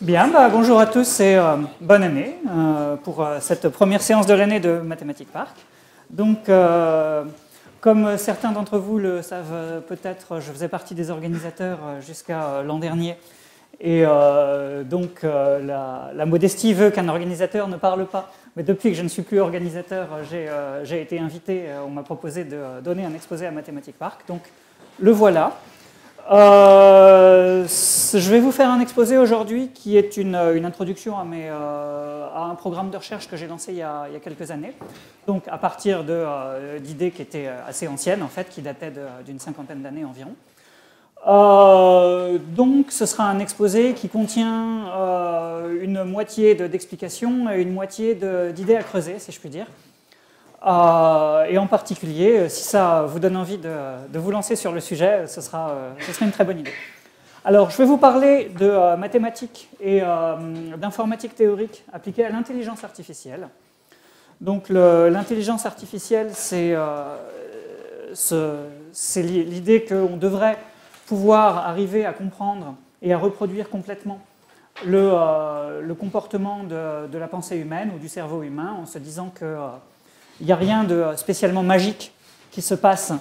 Bien, bonjour à tous et bonne année pour cette première séance de l'année de Mathématiques Park. Donc, comme certains d'entre vous le savent peut-être, je faisais partie des organisateurs jusqu'à l'an dernier. Et donc, la modestie veut qu'un organisateur ne parle pas. Mais depuis que je ne suis plus organisateur, j'ai été invité, on m'a proposé de donner un exposé à Mathématiques Park. Donc, le voilà. Je vais vous faire un exposé aujourd'hui qui est une introduction à un programme de recherche que j'ai lancé il y a quelques années. Donc à partir d'idées qui étaient assez anciennes en fait, qui dataient d'une cinquantaine d'années environ. Donc ce sera un exposé qui contient une moitié d'explications et une moitié d'idées à creuser, si je puis dire. Et en particulier, si ça vous donne envie de vous lancer sur le sujet, ce sera une très bonne idée. Alors, je vais vous parler de mathématiques et d'informatique théorique appliquée à l'intelligence artificielle. Donc, l'intelligence artificielle, c'est l'idée qu'on devrait pouvoir arriver à comprendre et à reproduire complètement le comportement de la pensée humaine ou du cerveau humain en se disant que il n'y a rien de spécialement magique qui se passe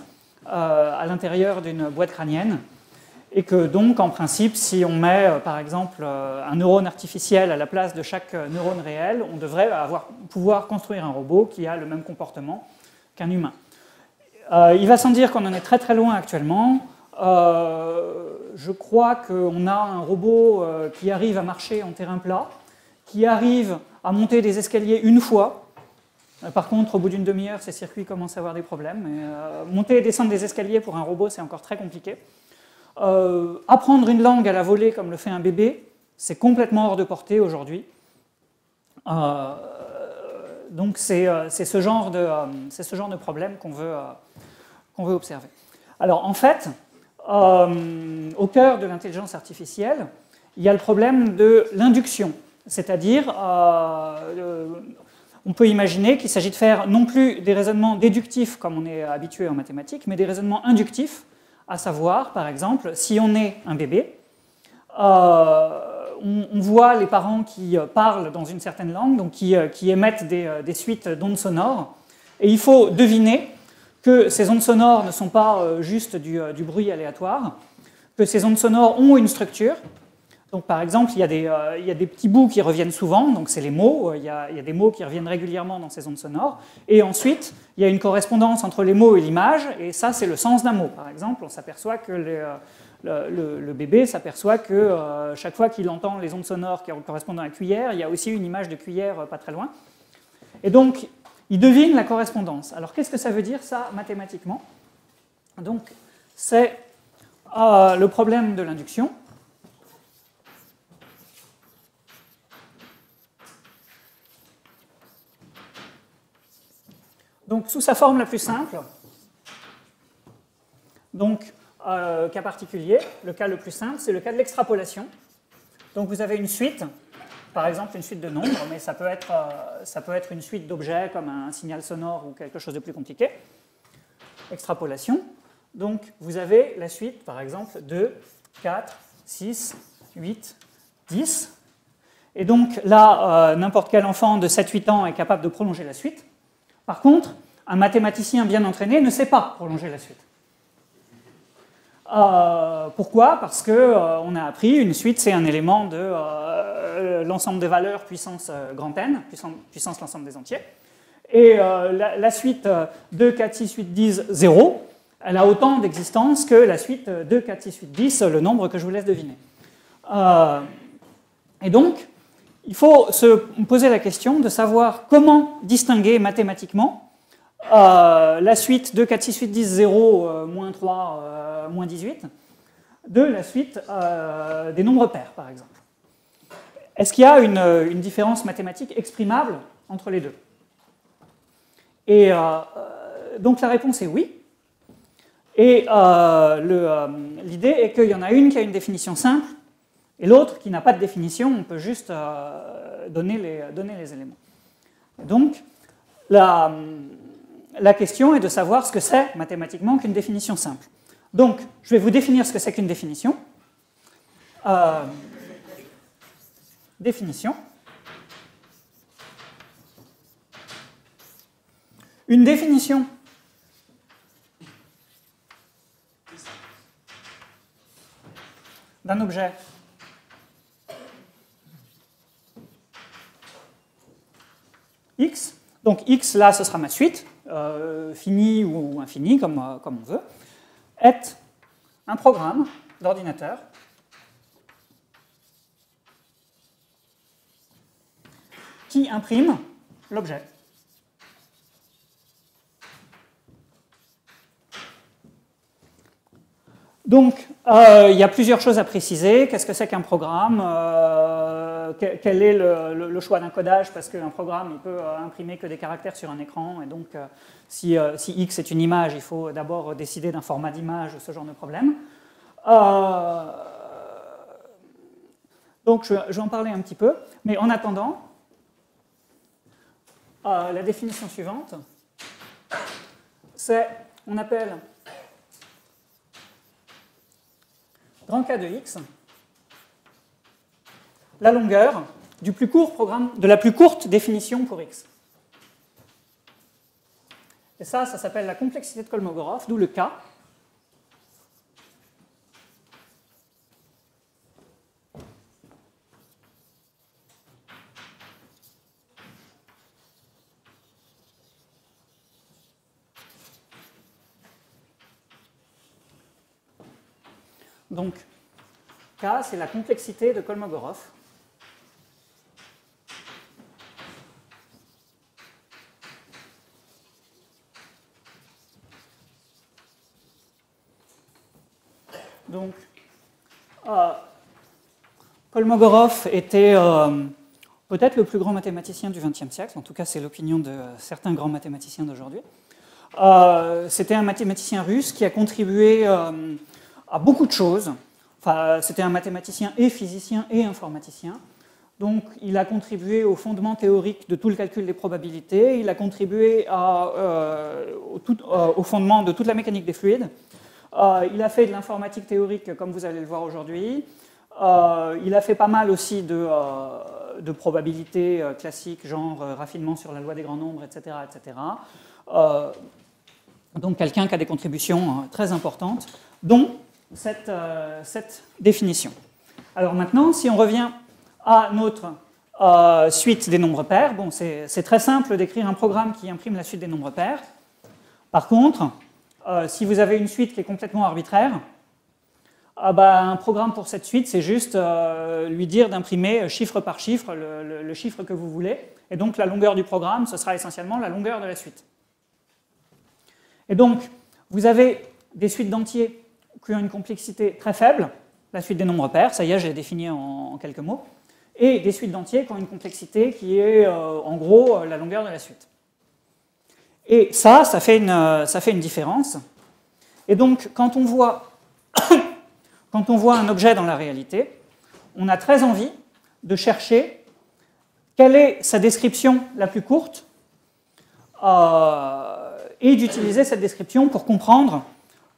à l'intérieur d'une boîte crânienne et que donc, en principe, si on met, par exemple, un neurone artificiel à la place de chaque neurone réel, on devrait pouvoir construire un robot qui a le même comportement qu'un humain. Il va sans dire qu'on en est très très loin actuellement. Je crois qu'on a un robot qui arrive à marcher en terrain plat, qui arrive à monter des escaliers une fois. Par contre, au bout d'une demi-heure, ces circuits commencent à avoir des problèmes. Monter et descendre des escaliers pour un robot, c'est encore très compliqué. Apprendre une langue à la volée, comme le fait un bébé, c'est complètement hors de portée aujourd'hui. Donc c'est ce genre de problème qu'on veut observer. Alors en fait, au cœur de l'intelligence artificielle, il y a le problème de l'induction, c'est-à-dire on peut imaginer qu'il s'agit de faire non plus des raisonnements déductifs comme on est habitué en mathématiques, mais des raisonnements inductifs, à savoir, par exemple, si on est un bébé, on voit les parents qui parlent dans une certaine langue, donc qui émettent des suites d'ondes sonores, et il faut deviner que ces ondes sonores ne sont pas juste du bruit aléatoire, que ces ondes sonores ont une structure. Donc, par exemple, il y a des petits bouts qui reviennent souvent, donc c'est les mots, il y a des mots qui reviennent régulièrement dans ces ondes sonores, et ensuite, il y a une correspondance entre les mots et l'image, et ça, c'est le sens d'un mot. Par exemple, on s'aperçoit que le bébé s'aperçoit que chaque fois qu'il entend les ondes sonores qui correspondent à la cuillère, il y a aussi une image de cuillère pas très loin. Et donc, il devine la correspondance. Alors, qu'est-ce que ça veut dire, ça, mathématiquement? Donc, c'est le problème de l'induction. Donc, sous sa forme la plus simple, donc, cas particulier, le cas le plus simple, c'est le cas de l'extrapolation. Donc, vous avez une suite, par exemple une suite de nombres, mais ça peut être une suite d'objets comme un signal sonore ou quelque chose de plus compliqué. Extrapolation. Donc, vous avez la suite, par exemple, 2, 4, 6, 8, 10. Et donc, là, n'importe quel enfant de 7-8 ans est capable de prolonger la suite. Par contre, un mathématicien bien entraîné ne sait pas prolonger la suite. Pourquoi? Parce qu'on a appris une suite, c'est un élément de l'ensemble des valeurs puissance grand N, puissance l'ensemble des entiers. Et la suite 2, 4, 6, 8, 10, 0, elle a autant d'existence que la suite 2, 4, 6, 8, 10, le nombre que je vous laisse deviner. Et donc, il faut se poser la question de savoir comment distinguer mathématiquement la suite 2, 4, 6, 8, 10, 0, moins 3, moins 18, de la suite des nombres pairs, par exemple. Est-ce qu'il y a une différence mathématique exprimable entre les deux? Et donc la réponse est oui. Et l'idée est qu'il y en a une qui a une définition simple, et l'autre qui n'a pas de définition, on peut juste donner les éléments. Donc, la question est de savoir ce que c'est mathématiquement qu'une définition simple. Donc, je vais vous définir ce que c'est qu'une définition. définition. Une définition d'un objet X. Donc X, là, ce sera ma suite, finie ou infinie, comme on veut, est un programme d'ordinateur qui imprime l'objet. Donc, il y a plusieurs choses à préciser. Qu'est-ce que c'est qu'un programme? Quel est le choix d'encodage? Parce qu'un programme, il peut imprimer que des caractères sur un écran. Et donc, si X est une image, il faut d'abord décider d'un format d'image, ce genre de problème. Donc, je vais en parler un petit peu. Mais en attendant, la définition suivante, c'est, on appelle grand K de X, la longueur du plus court programme, de la plus courte définition pour X. Et ça s'appelle la complexité de Kolmogorov, d'où le K. Donc, K, c'est la complexité de Kolmogorov. Donc, Kolmogorov était peut-être le plus grand mathématicien du XXe siècle, en tout cas c'est l'opinion de certains grands mathématiciens d'aujourd'hui. C'était un mathématicien russe qui a contribué à beaucoup de choses. Enfin, c'était un mathématicien et physicien et informaticien. Donc, il a contribué au fondement théorique de tout le calcul des probabilités, il a contribué au fondement de toute la mécanique des fluides. Il a fait de l'informatique théorique, comme vous allez le voir aujourd'hui. Il a fait pas mal aussi de probabilités classiques, genre raffinement sur la loi des grands nombres, etc. etc. Donc, quelqu'un qui a des contributions très importantes, dont cette définition. Alors maintenant, si on revient à notre suite des nombres pairs, bon, c'est très simple d'écrire un programme qui imprime la suite des nombres pairs. Par contre, si vous avez une suite qui est complètement arbitraire, un programme pour cette suite, c'est juste lui dire d'imprimer chiffre par chiffre le chiffre que vous voulez. Et donc la longueur du programme, ce sera essentiellement la longueur de la suite. Et donc, vous avez des suites d'entiers qui ont une complexité très faible, la suite des nombres pairs, ça y est, je l'ai défini en quelques mots, et des suites d'entiers qui ont une complexité qui est en gros la longueur de la suite. Et ça fait une différence. Et donc, quand on voit un objet dans la réalité, on a très envie de chercher quelle est sa description la plus courte et d'utiliser cette description pour comprendre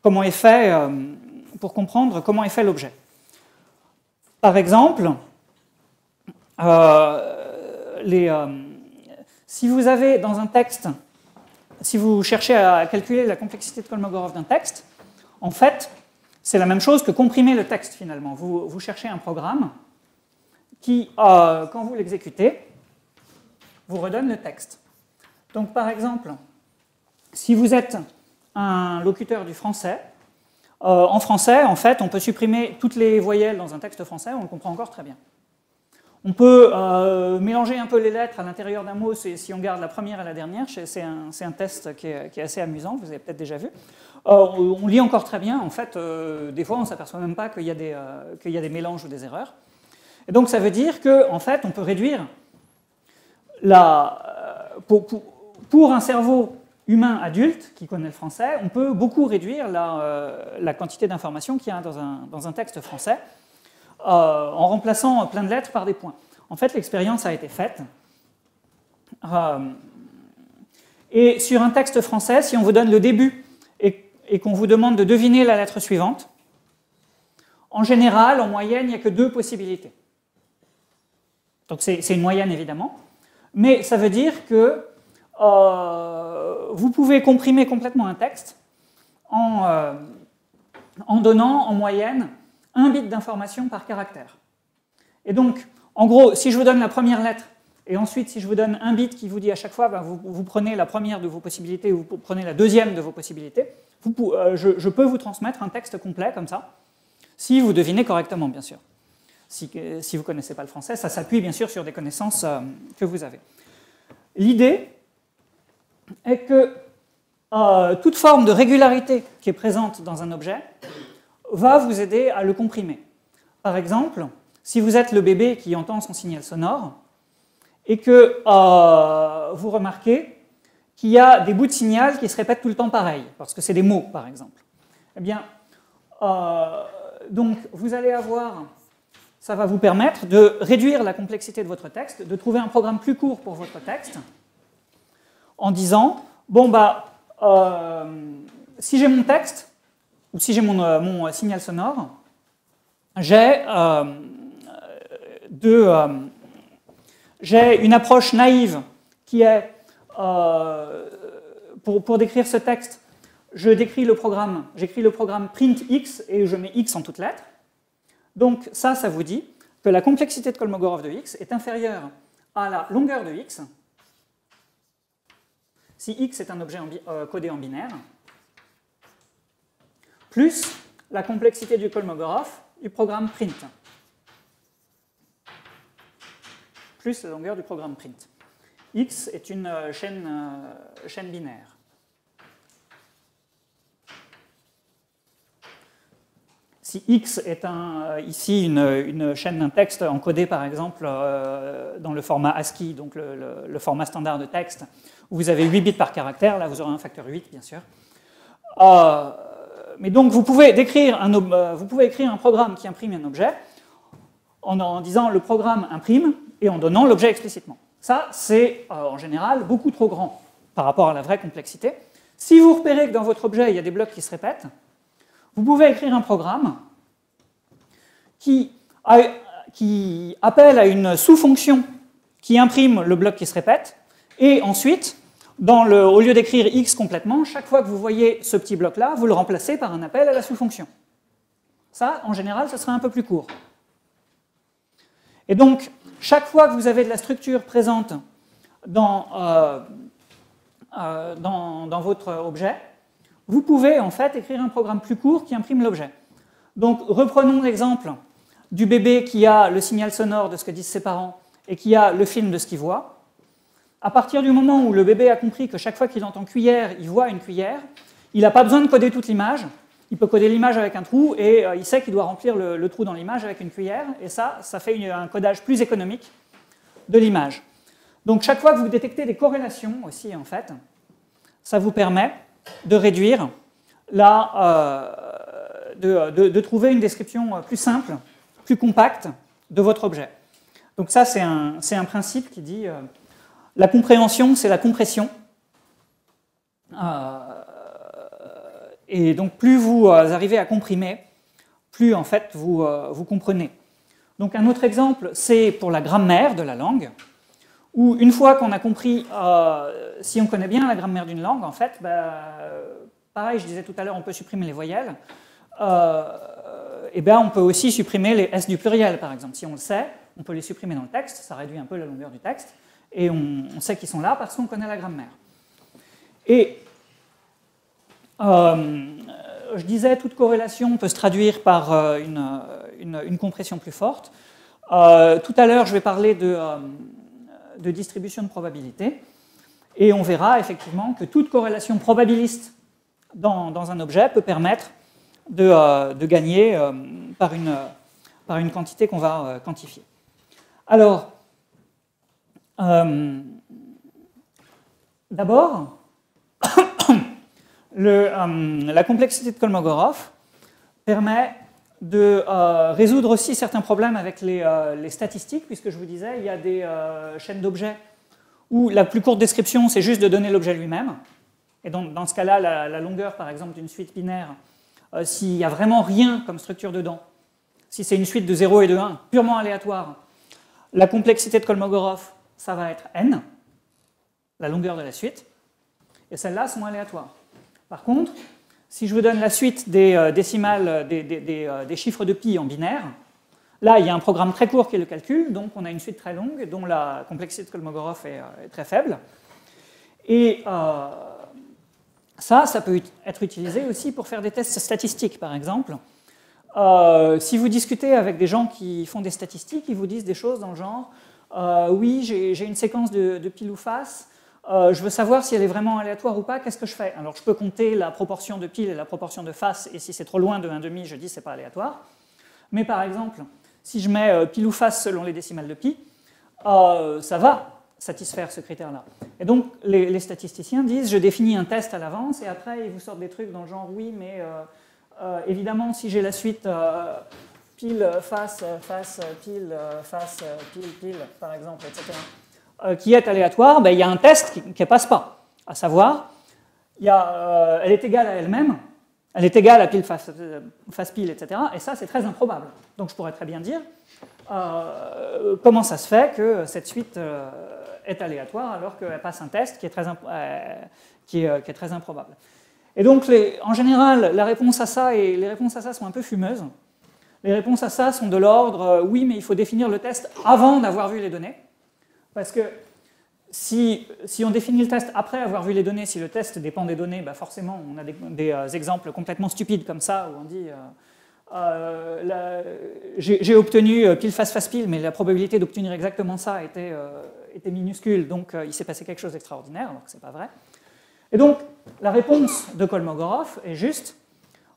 comment est fait l'objet. Par exemple, si vous avez dans un texte, si vous cherchez à calculer la complexité de Kolmogorov d'un texte, en fait, c'est la même chose que comprimer le texte finalement. Vous cherchez un programme qui, quand vous l'exécutez, vous redonne le texte. Donc par exemple, si vous êtes un locuteur du français, en français, en fait, on peut supprimer toutes les voyelles dans un texte français, on le comprend encore très bien. On peut mélanger un peu les lettres à l'intérieur d'un mot si on garde la première et la dernière. C'est un test qui est assez amusant, vous avez peut-être déjà vu. On lit encore très bien, en fait, des fois on ne s'aperçoit même pas qu'il y a des mélanges ou des erreurs. Et donc ça veut dire qu'en fait, on peut réduire pour un cerveau humain adulte qui connaît le français, on peut beaucoup réduire la quantité d'informations qu'il y a dans un texte français en remplaçant plein de lettres par des points. En fait, l'expérience a été faite. Et sur un texte français, si on vous donne le début et qu'on vous demande de deviner la lettre suivante, en général, en moyenne, il n'y a que 2 possibilités. Donc c'est une moyenne évidemment, mais ça veut dire que vous pouvez comprimer complètement un texte en donnant en moyenne 1 bit d'information par caractère. Et donc, en gros, si je vous donne la première lettre, et ensuite si je vous donne un bit qui vous dit à chaque fois, ben, vous prenez la première de vos possibilités ou vous prenez la deuxième de vos possibilités, je peux vous transmettre un texte complet comme ça, si vous devinez correctement, bien sûr. Si vous ne connaissez pas le français, ça s'appuie bien sûr sur des connaissances que vous avez. L'idée est que toute forme de régularité qui est présente dans un objet va vous aider à le comprimer. Par exemple, si vous êtes le bébé qui entend son signal sonore et que vous remarquez qu'il y a des bouts de signal qui se répètent tout le temps pareil, parce que c'est des mots, par exemple, eh bien, donc vous allez avoir, ça va vous permettre de réduire la complexité de votre texte, de trouver un programme plus court pour votre texte, en disant, bon, bah, si j'ai mon texte, ou si j'ai mon signal sonore, j'ai une approche naïve qui est, pour décrire ce texte, j'écris le programme print x et je mets x en toutes lettres. Donc ça vous dit que la complexité de Kolmogorov de x est inférieure à la longueur de x, si x est un objet codé en binaire, plus la complexité du Kolmogorov du programme print, plus la longueur du programme print. X est une chaîne binaire. Si X est ici une chaîne d'un texte encodée par exemple dans le format ASCII, donc le format standard de texte, où vous avez 8 bits par caractère, là vous aurez un facteur 8 bien sûr. Mais donc vous pouvez écrire un programme qui imprime un objet en disant le programme imprime et en donnant l'objet explicitement. Ça, c'est en général beaucoup trop grand par rapport à la vraie complexité. Si vous repérez que dans votre objet, il y a des blocs qui se répètent, vous pouvez écrire un programme qui appelle à une sous-fonction qui imprime le bloc qui se répète, et ensuite, au lieu d'écrire x complètement, chaque fois que vous voyez ce petit bloc-là, vous le remplacez par un appel à la sous-fonction. Ça, en général, ce sera un peu plus court. Et donc, chaque fois que vous avez de la structure présente dans votre objet, vous pouvez en fait écrire un programme plus court qui imprime l'objet. Donc reprenons l'exemple du bébé qui a le signal sonore de ce que disent ses parents et qui a le film de ce qu'il voit. À partir du moment où le bébé a compris que chaque fois qu'il entend cuillère, il voit une cuillère, il n'a pas besoin de coder toute l'image. Il peut coder l'image avec un trou et il sait qu'il doit remplir le trou dans l'image avec une cuillère. Et ça fait un codage plus économique de l'image. Donc chaque fois que vous détectez des corrélations aussi, en fait, ça vous permet de réduire de trouver une description plus simple, plus compacte de votre objet. Donc ça, c'est un principe qui dit la compréhension, c'est la compression. Et donc plus vous arrivez à comprimer, plus en fait vous comprenez. Donc un autre exemple, c'est pour la grammaire de la langue, où une fois qu'on a compris, si on connaît bien la grammaire d'une langue, en fait, pareil, je disais tout à l'heure, on peut supprimer les voyelles, et bien on peut aussi supprimer les S du pluriel, par exemple. Si on le sait, on peut les supprimer dans le texte, ça réduit un peu la longueur du texte, et on sait qu'ils sont là parce qu'on connaît la grammaire. Et je disais, toute corrélation peut se traduire par une compression plus forte. Tout à l'heure, je vais parler de distribution de probabilité, et on verra effectivement que toute corrélation probabiliste dans un objet peut permettre de gagner par une quantité qu'on va quantifier. Alors, d'abord, la complexité de Kolmogorov permet de résoudre aussi certains problèmes avec les statistiques, puisque je vous disais, il y a des chaînes d'objets où la plus courte description, c'est juste de donner l'objet lui-même. Et donc, dans ce cas-là, la longueur, par exemple, d'une suite binaire, s'il n'y a vraiment rien comme structure dedans, si c'est une suite de 0 et de 1, purement aléatoire, La complexité de Kolmogorov, ça va être n, la longueur de la suite, et celles-là sont aléatoires. Par contre, si je vous donne la suite des décimales, des chiffres de pi en binaire, là, il y a un programme très court qui est le calcul, donc on a une suite très longue, dont la complexité de Kolmogorov est très faible. Et ça peut être utilisé aussi pour faire des tests statistiques, par exemple. Si vous discutez avec des gens qui font des statistiques, ils vous disent des choses dans le genre oui, j'ai une séquence de pile ou face, je veux savoir si elle est vraiment aléatoire ou pas, qu'est-ce que je fais? Alors je peux compter la proportion de pile et la proportion de face, et si c'est trop loin de 1,5, je dis c'est pas aléatoire. Mais par exemple, si je mets pile ou face selon les décimales de pi, ça va satisfaire ce critère-là. Et donc les statisticiens disent je définis un test à l'avance, et après ils vous sortent des trucs dans le genre oui, mais évidemment si j'ai la suite pile, face, face, pile, face, pile, pile, par exemple, etc., qui est aléatoire, ben, il y a un test qui ne passe pas. À savoir, elle est égale à elle-même, elle est égale à pile, face, face pile, etc. Et ça, c'est très improbable. Donc je pourrais très bien dire comment ça se fait que cette suite est aléatoire alors qu'elle passe un test qui est très improbable. Et donc, en général, les réponses à ça sont un peu fumeuses. Les réponses à ça sont de l'ordre oui, mais il faut définir le test avant d'avoir vu les données. Parce que si on définit le test après avoir vu les données, si le test dépend des données, bah forcément, on a des exemples complètement stupides comme ça, où on dit j'ai obtenu pile face face pile, mais la probabilité d'obtenir exactement ça était minuscule, donc il s'est passé quelque chose d'extraordinaire, alors que ce n'est pas vrai. Et donc, la réponse de Kolmogorov est juste,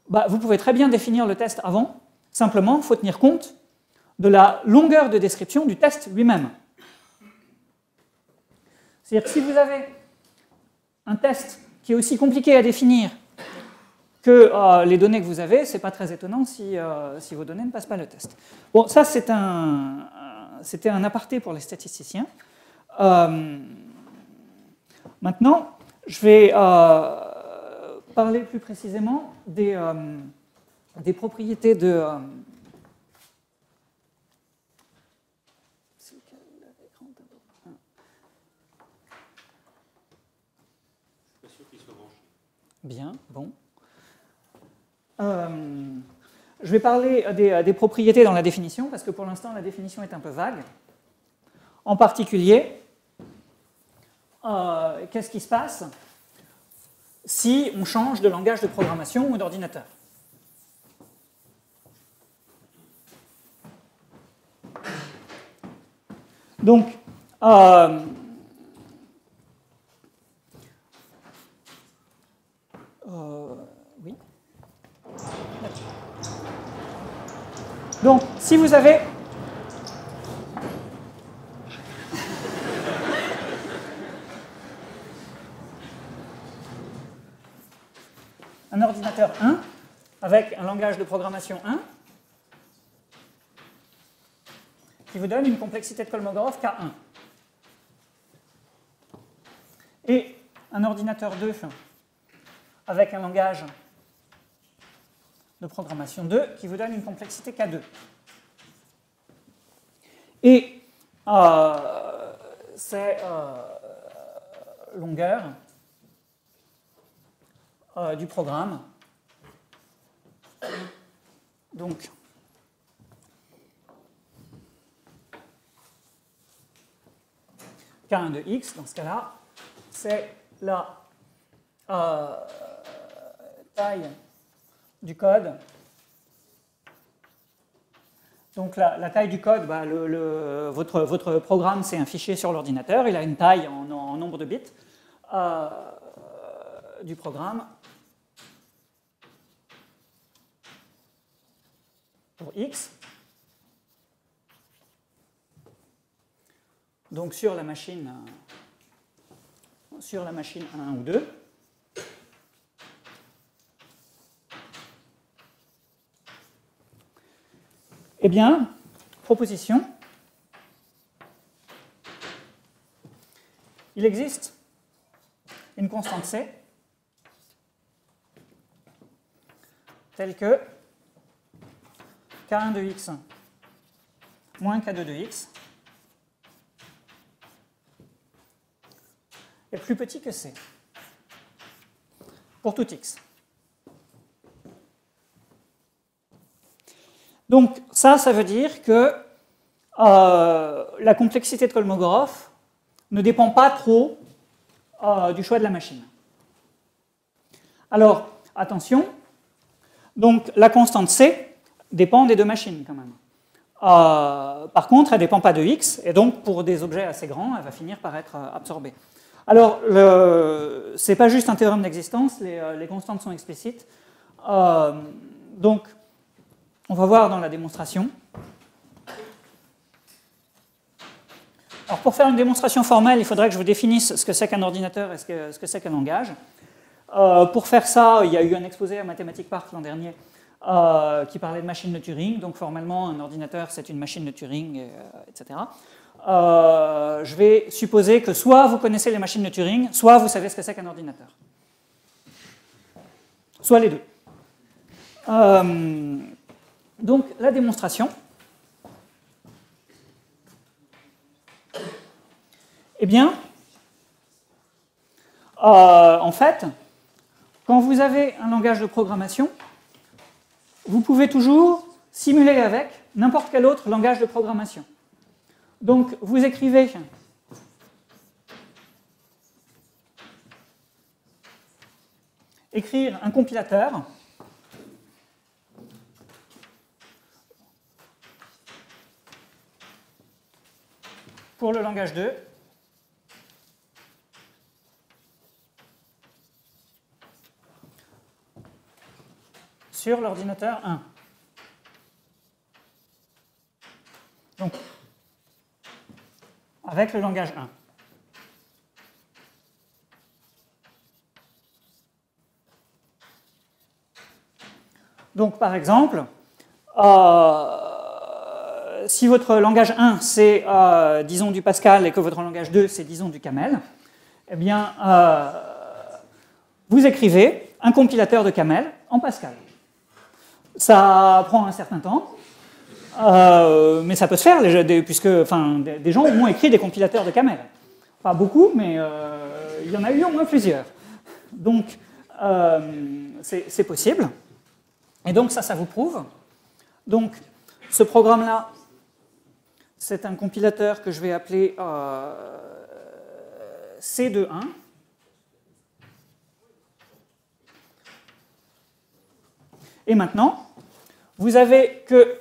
bah, vous pouvez très bien définir le test avant, simplement, il faut tenir compte de la longueur de description du test lui-même. C'est-à-dire que si vous avez un test qui est aussi compliqué à définir que les données que vous avez, ce n'est pas très étonnant si vos données ne passent pas le test. Bon, ça c'était un aparté pour les statisticiens. Maintenant, je vais parler plus précisément des propriétés de... Bien, bon. Je vais parler des propriétés dans la définition, parce que pour l'instant, la définition est un peu vague. En particulier, qu'est-ce qui se passe si on change de langage de programmation ou d'ordinateur? Donc, oui. Donc, si vous avez un ordinateur 1 avec un langage de programmation 1 qui vous donne une complexité de Kolmogorov K1. Et un ordinateur 2 avec un langage de programmation 2 qui vous donne une complexité K2. Et ces longueurs du programme, donc K1 de x, dans ce cas-là, c'est la taille du code. Donc la taille du code, bah, votre programme, c'est un fichier sur l'ordinateur, il a une taille en nombre de bits du programme pour x. Donc sur la machine 1 ou 2. Eh bien, proposition, il existe une constante C telle que K1 de x moins K2 de x est plus petit que C, pour tout x. Donc ça veut dire que la complexité de Kolmogorov ne dépend pas trop du choix de la machine. Alors, attention, donc la constante C dépend des deux machines quand même. Par contre, elle ne dépend pas de x, et donc pour des objets assez grands, elle va finir par être absorbée. Alors, ce n'est pas juste un théorème d'existence, les constantes sont explicites. Donc, on va voir dans la démonstration. Alors, pour faire une démonstration formelle, il faudrait que je vous définisse ce que c'est qu'un ordinateur et ce que c'est qu'un langage. Pour faire ça, il y a eu un exposé à Mathématiques Park l'an dernier qui parlait de machine de Turing. Donc, formellement, un ordinateur, c'est une machine de Turing, etc. Je vais supposer que soit vous connaissez les machines de Turing, soit vous savez ce que c'est qu'un ordinateur. Soit les deux. Donc, la démonstration. Eh bien, en fait, quand vous avez un langage de programmation, vous pouvez toujours simuler avec n'importe quel autre langage de programmation. Donc, vous écrivez écrire un compilateur pour le langage 2 sur l'ordinateur 1. Donc, avec le langage 1. Donc, par exemple, si votre langage 1, c'est, disons, du Pascal et que votre langage 2, c'est, disons, du Camel, eh bien, vous écrivez un compilateur de Camel en Pascal. Ça prend un certain temps, mais ça peut se faire, puisque des gens ont écrit des compilateurs de Camel. Pas beaucoup, mais il y en a eu au moins plusieurs. Donc, c'est possible. Et donc, ça vous prouve. Donc, ce programme-là, c'est un compilateur que je vais appeler C21. Et maintenant, vous avez que,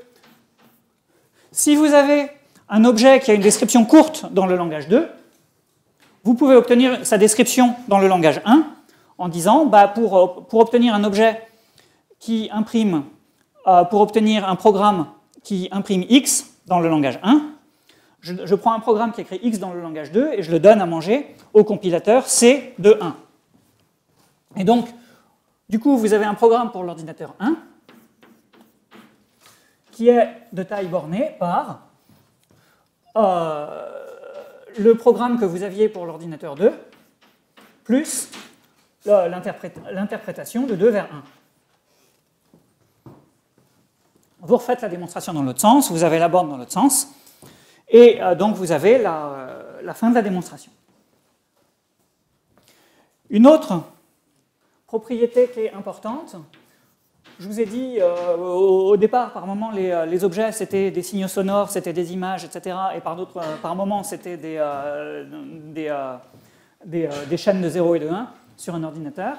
si vous avez un objet qui a une description courte dans le langage 2, vous pouvez obtenir sa description dans le langage 1 en disant, pour obtenir un objet qui imprime, pour obtenir un programme qui imprime X dans le langage 1, je prends un programme qui écrit X dans le langage 2 et je le donne à manger au compilateur C de 1. Et donc, du coup, vous avez un programme pour l'ordinateur 1 qui est de taille bornée par le programme que vous aviez pour l'ordinateur 2 plus l'interprétation de 2 vers 1. Vous refaites la démonstration dans l'autre sens, vous avez la borne dans l'autre sens, et donc vous avez la fin de la démonstration. Une autre propriété qui est importante, je vous ai dit au départ, par moment, les objets c'était des signaux sonores, c'était des images, etc. Et par moment, c'était des chaînes de 0 et de 1 sur un ordinateur.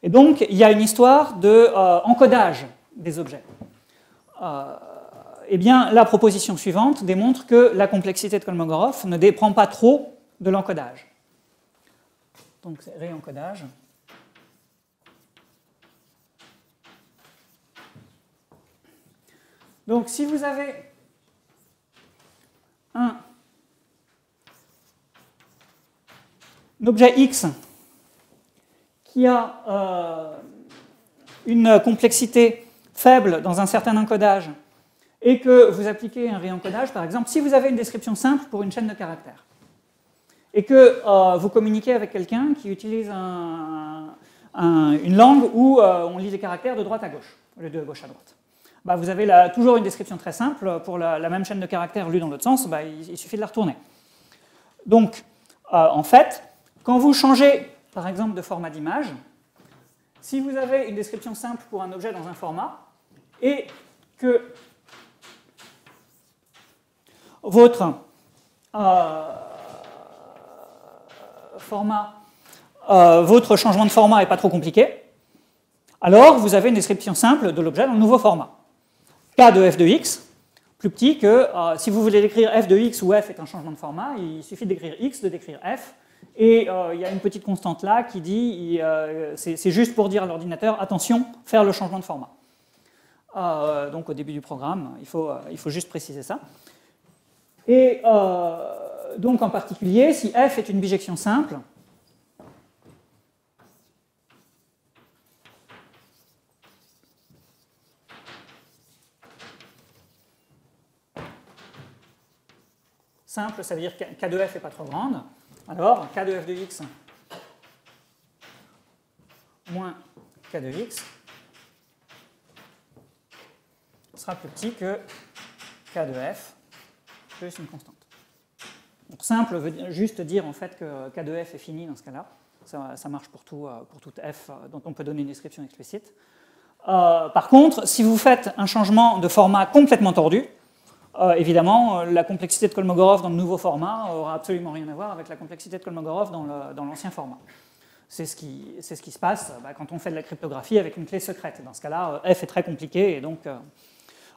Et donc, il y a une histoire d'encodage des objets. Eh bien, la proposition suivante démontre que la complexité de Kolmogorov ne dépend pas trop de l'encodage. Donc, c'est réencodage. Donc, si vous avez un objet X qui a une complexité faible dans un certain encodage et que vous appliquez un réencodage, par exemple, si vous avez une description simple pour une chaîne de caractères et que vous communiquez avec quelqu'un qui utilise une langue où on lit les caractères de droite à gauche, au lieu de gauche à droite. Vous avez toujours une description très simple. Pour la même chaîne de caractères lue dans l'autre sens, il suffit de la retourner. Donc, en fait, quand vous changez, par exemple, de format d'image, si vous avez une description simple pour un objet dans un format, et que votre votre changement de format n'est pas trop compliqué, alors vous avez une description simple de l'objet dans le nouveau format. K de f de x, plus petit que si vous voulez décrire f de x où f est un changement de format, il suffit d'écrire x, de décrire f, et il y a une petite constante là qui dit, c'est juste pour dire à l'ordinateur, attention, faire le changement de format. Donc au début du programme, il faut juste préciser ça. Et donc en particulier, si f est une bijection simple, simple, ça veut dire que k de f n'est pas trop grande, alors k de f de x moins k de x sera plus petit que k de f plus une constante. Donc simple veut juste dire en fait que k de f est fini dans ce cas-là. Ça marche pour toute f dont on peut donner une description explicite. Par contre, si vous faites un changement de format complètement tordu, évidemment, la complexité de Kolmogorov dans le nouveau format aura absolument rien à voir avec la complexité de Kolmogorov dans l'ancien format. C'est ce qui se passe quand on fait de la cryptographie avec une clé secrète. Dans ce cas-là, f est très compliqué et donc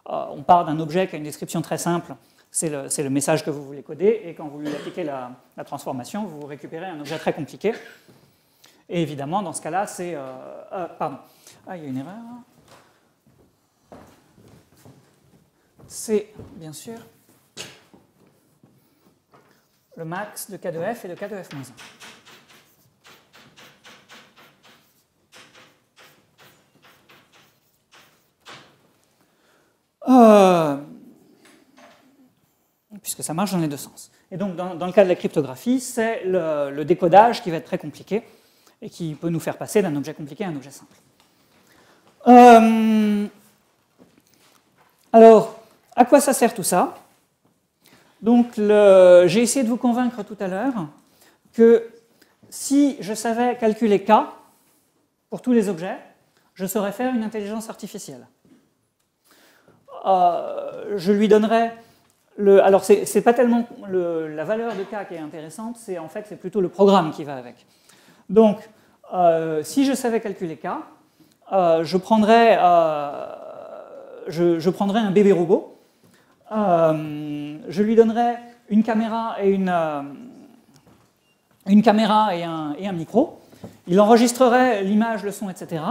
on part d'un objet qui a une description très simple, c'est le message que vous voulez coder, et quand vous lui appliquez la transformation, vous récupérez un objet très compliqué. Et évidemment, dans ce cas-là, c'est... pardon, il y a une erreur. C'est, bien sûr, le max de k de f et de k de f moins 1. Puisque ça marche dans les deux sens. Et donc, dans le cas de la cryptographie, c'est le décodage qui va être très compliqué et qui peut nous faire passer d'un objet compliqué à un objet simple. Alors, à quoi ça sert tout ça? Donc, j'ai essayé de vous convaincre tout à l'heure que si je savais calculer k pour tous les objets, je saurais faire une intelligence artificielle. Je lui donnerais... alors, c'est pas tellement la valeur de k qui est intéressante, c'est plutôt le programme qui va avec. Donc, si je savais calculer k, je prendrais un bébé robot, je lui donnerais une caméra et un micro, il enregistrerait l'image, le son, etc.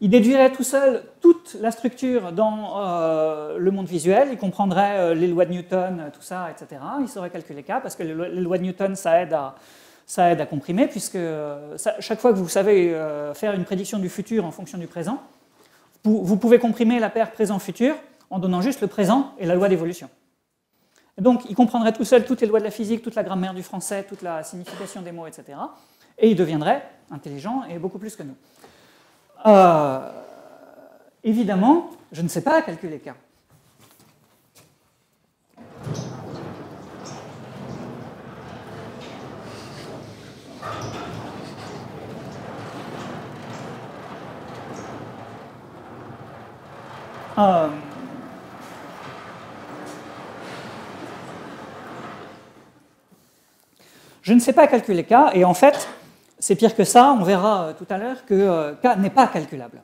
Il déduirait tout seul toute la structure dans le monde visuel, il comprendrait les lois de Newton, tout ça, etc. Il saurait calculer k, parce que les lois de Newton, ça aide à comprimer, puisque chaque fois que vous savez faire une prédiction du futur en fonction du présent, vous pouvez comprimer la paire présent-futur en donnant juste le présent et la loi d'évolution. Donc, il comprendrait tout seul toutes les lois de la physique, toute la grammaire du français, toute la signification des mots, etc. Et il deviendrait intelligent et beaucoup plus que nous. Évidemment, je ne sais pas calculer k. Je ne sais pas calculer k, et en fait, c'est pire que ça, on verra tout à l'heure que k n'est pas calculable.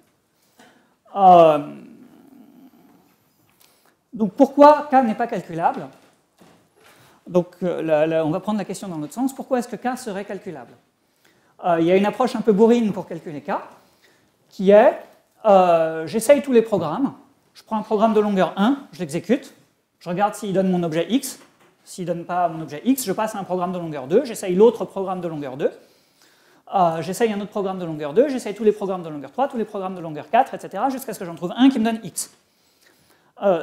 Donc pourquoi k n'est pas calculable? Donc on va prendre la question dans l'autre sens. Pourquoi est-ce que k serait calculable? Il y a une approche un peu bourrine pour calculer k, qui est, j'essaye tous les programmes, je prends un programme de longueur 1, je l'exécute, je regarde s'il donne mon objet x, s'il ne donne pas mon objet x, je passe à un programme de longueur 2, j'essaye l'autre programme de longueur 2, j'essaye un autre programme de longueur 2, j'essaye tous les programmes de longueur 3, tous les programmes de longueur 4, etc., jusqu'à ce que j'en trouve un qui me donne x.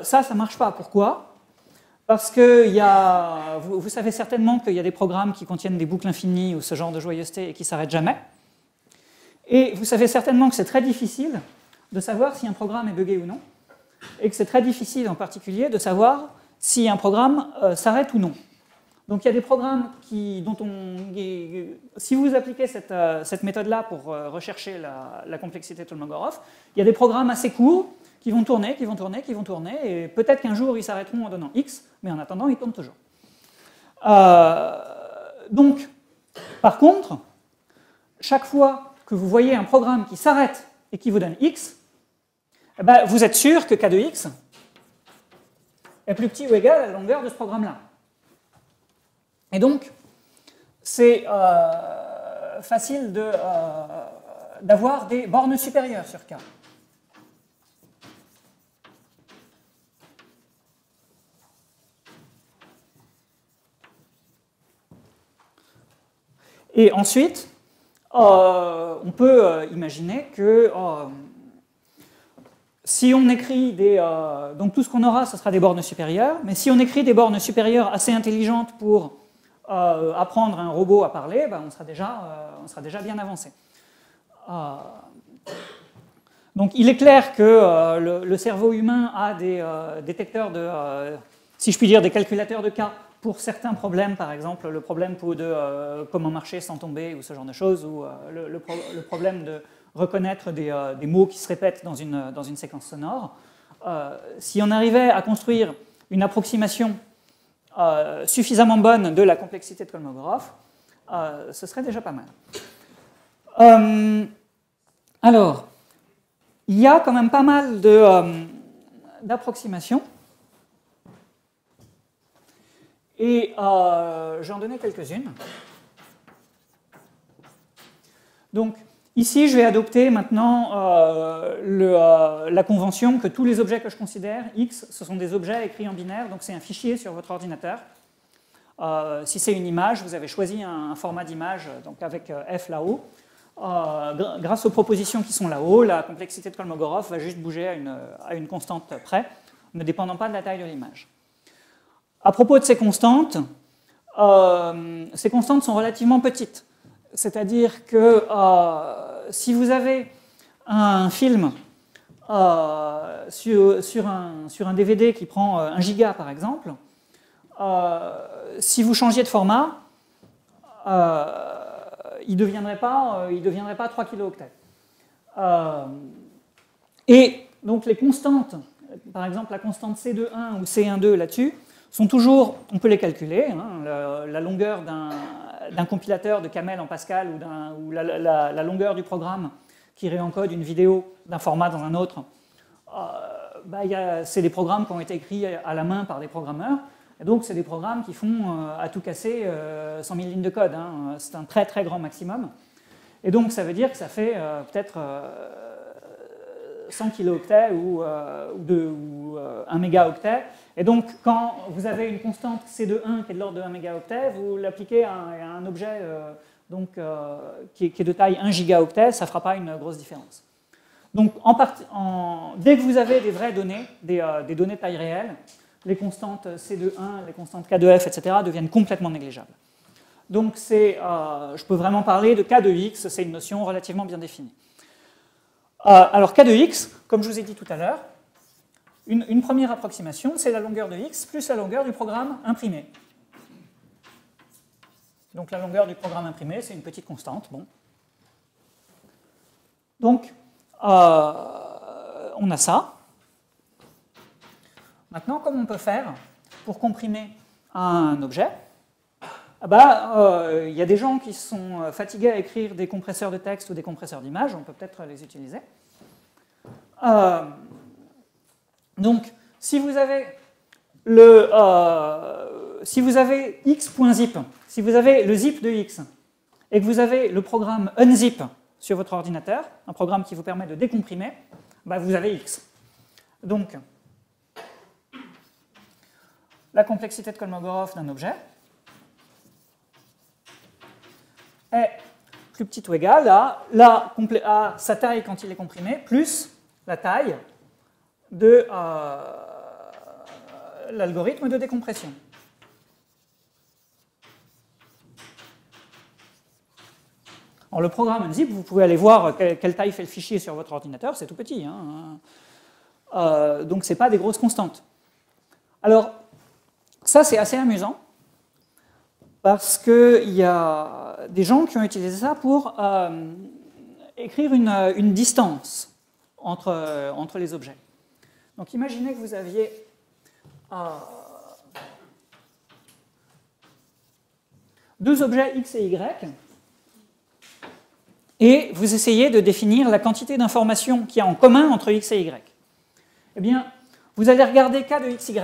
Ça ne marche pas. Pourquoi? Parce que vous savez certainement qu'il y a des programmes qui contiennent des boucles infinies ou ce genre de joyeuseté et qui ne s'arrêtent jamais. Et vous savez certainement que c'est très difficile de savoir si un programme est buggé ou non, et que c'est très difficile en particulier de savoir si un programme s'arrête ou non. Donc il y a des programmes si vous appliquez cette méthode-là pour rechercher la complexité de Kolmogorov, il y a des programmes assez courts qui vont tourner, et peut-être qu'un jour ils s'arrêteront en donnant x, mais en attendant ils tournent toujours. Donc, par contre, chaque fois que vous voyez un programme qui s'arrête et qui vous donne x, eh ben, vous êtes sûr que k de x est plus petit ou égal à la longueur de ce programme-là. Et donc, c'est facile d'avoir des bornes supérieures sur k. Et ensuite, on peut imaginer que si on écrit donc tout ce qu'on aura, ce sera des bornes supérieures, mais si on écrit des bornes supérieures assez intelligentes pour apprendre un robot à parler, ben on sera déjà bien avancé. Donc il est clair que le cerveau humain a des détecteurs si je puis dire, des calculateurs de cas pour certains problèmes, par exemple le problème de comment marcher sans tomber ou ce genre de choses, ou le problème de reconnaître des mots qui se répètent dans une séquence sonore. Si on arrivait à construire une approximation suffisamment bonne de la complexité de Kolmogorov, ce serait déjà pas mal. Alors, il y a quand même pas mal d'approximations. Et je vais en donner quelques-unes. Donc, ici, je vais adopter maintenant la convention que tous les objets que je considère, x, ce sont des objets écrits en binaire, donc c'est un fichier sur votre ordinateur. Si c'est une image, vous avez choisi un format d'image, donc avec f là-haut. Grâce aux propositions qui sont là-haut, la complexité de Kolmogorov va juste bouger à une constante près, ne dépendant pas de la taille de l'image. À propos de ces constantes sont relativement petites. C'est-à-dire que si vous avez un film sur un DVD qui prend 1 giga par exemple, si vous changiez de format, il ne deviendrait pas 3 kilooctets. Et donc les constantes, par exemple la constante C2.1 ou C1.2 là-dessus, sont toujours, on peut les calculer, hein, la longueur d'un compilateur de Camel en Pascal ou la longueur du programme qui réencode une vidéo d'un format dans un autre, c'est des programmes qui ont été écrits à la main par des programmeurs, et donc c'est des programmes qui font à tout casser 100 000 lignes de code, hein, c'est un très très grand maximum, et donc ça veut dire que ça fait peut-être 100 kilooctets ou 1 mégaoctet. Et donc, quand vous avez une constante C2.1 qui est de l'ordre de 1 mégaoctet, vous l'appliquez à un objet qui est de taille 1 gigaoctet, ça ne fera pas une grosse différence. Donc, dès que vous avez des vraies données, des données de taille réelle, les constantes C2.1, les constantes K de F, etc., deviennent complètement négligeables. Donc, je peux vraiment parler de K de X, c'est une notion relativement bien définie. Alors, K de X, comme je vous ai dit tout à l'heure, une première approximation, c'est la longueur de x plus la longueur du programme imprimé. Donc la longueur du programme imprimé, c'est une petite constante. Bon. Donc, on a ça. Maintenant, comment on peut faire pour comprimer un objet? Il y a des gens qui sont fatigués à écrire des compresseurs de texte ou des compresseurs d'images, on peut peut-être les utiliser. Donc, si vous avez x.zip, si vous avez le zip de x, et que vous avez le programme unzip sur votre ordinateur, un programme qui vous permet de décomprimer, vous avez x. Donc, la complexité de Kolmogorov d'un objet est plus petite ou égale à sa taille quand il est comprimé, plus la taille de l'algorithme de décompression. Alors, le programme unzip, vous pouvez aller voir quelle taille fait le fichier sur votre ordinateur, c'est tout petit. Hein. Donc, ce n'est pas des grosses constantes. Alors, ça, c'est assez amusant, parce qu'il y a des gens qui ont utilisé ça pour écrire une distance entre les objets. Donc imaginez que vous aviez deux objets x et y, et vous essayez de définir la quantité d'informations qu'il y a en commun entre x et y. Eh bien, vous allez regarder k de xy,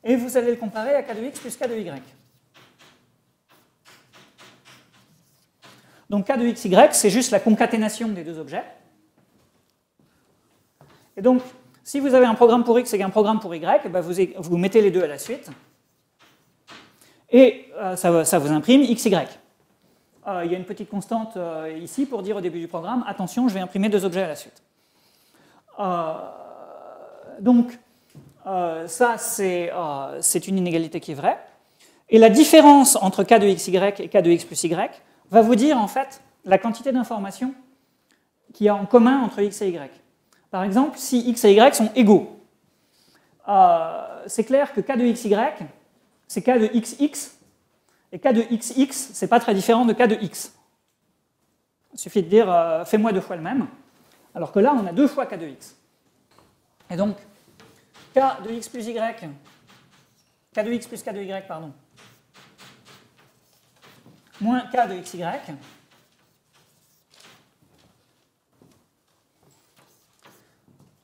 et vous allez le comparer à k de x plus k de y. Donc k de xy, c'est juste la concaténation des deux objets. Et donc, si vous avez un programme pour x et un programme pour y, ben vous mettez les deux à la suite, et ça vous imprime xy. Il y a une petite constante ici pour dire au début du programme, attention, je vais imprimer deux objets à la suite. Donc, ça, c'est une inégalité qui est vraie. Et la différence entre k de xy et k de x plus y va vous dire, en fait, la quantité d'informations qu'il y a en commun entre x et y. Par exemple, si x et y sont égaux, c'est clair que k de xy, c'est k de xx, et k de xx, c'est pas très différent de k de x. Il suffit de dire, fais-moi deux fois le même, alors que là, on a deux fois k de x. Et donc, k de x plus y, k de x plus k de y, pardon, moins k de xy,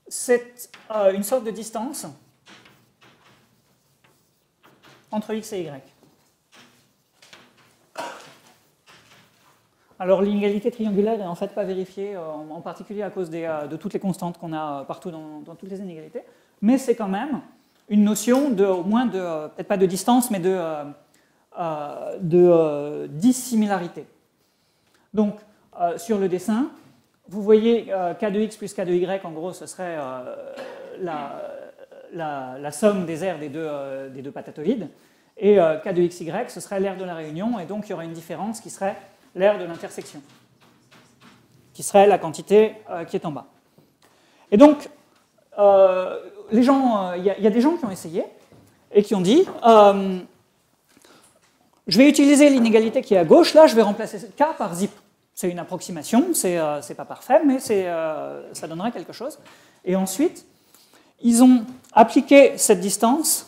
c'est une sorte de distance entre x et y. Alors l'inégalité triangulaire n'est en fait pas vérifiée, en particulier à cause de toutes les constantes qu'on a partout dans toutes les inégalités, mais c'est quand même une notion de, au moins de, peut-être pas de distance, mais de dissimilarité. Donc sur le dessin, vous voyez k de x plus k de y, en gros ce serait la somme des aires des deux patatoïdes, et k de xy, ce serait l'aire de la réunion, et donc il y aurait une différence qui serait l'aire de l'intersection, qui serait la quantité qui est en bas. Et donc, il y a des gens qui ont essayé et qui ont dit je vais utiliser l'inégalité qui est à gauche, là je vais remplacer k par zip. C'est une approximation, c'est pas parfait, mais ça donnerait quelque chose. Et ensuite, ils ont appliqué cette distance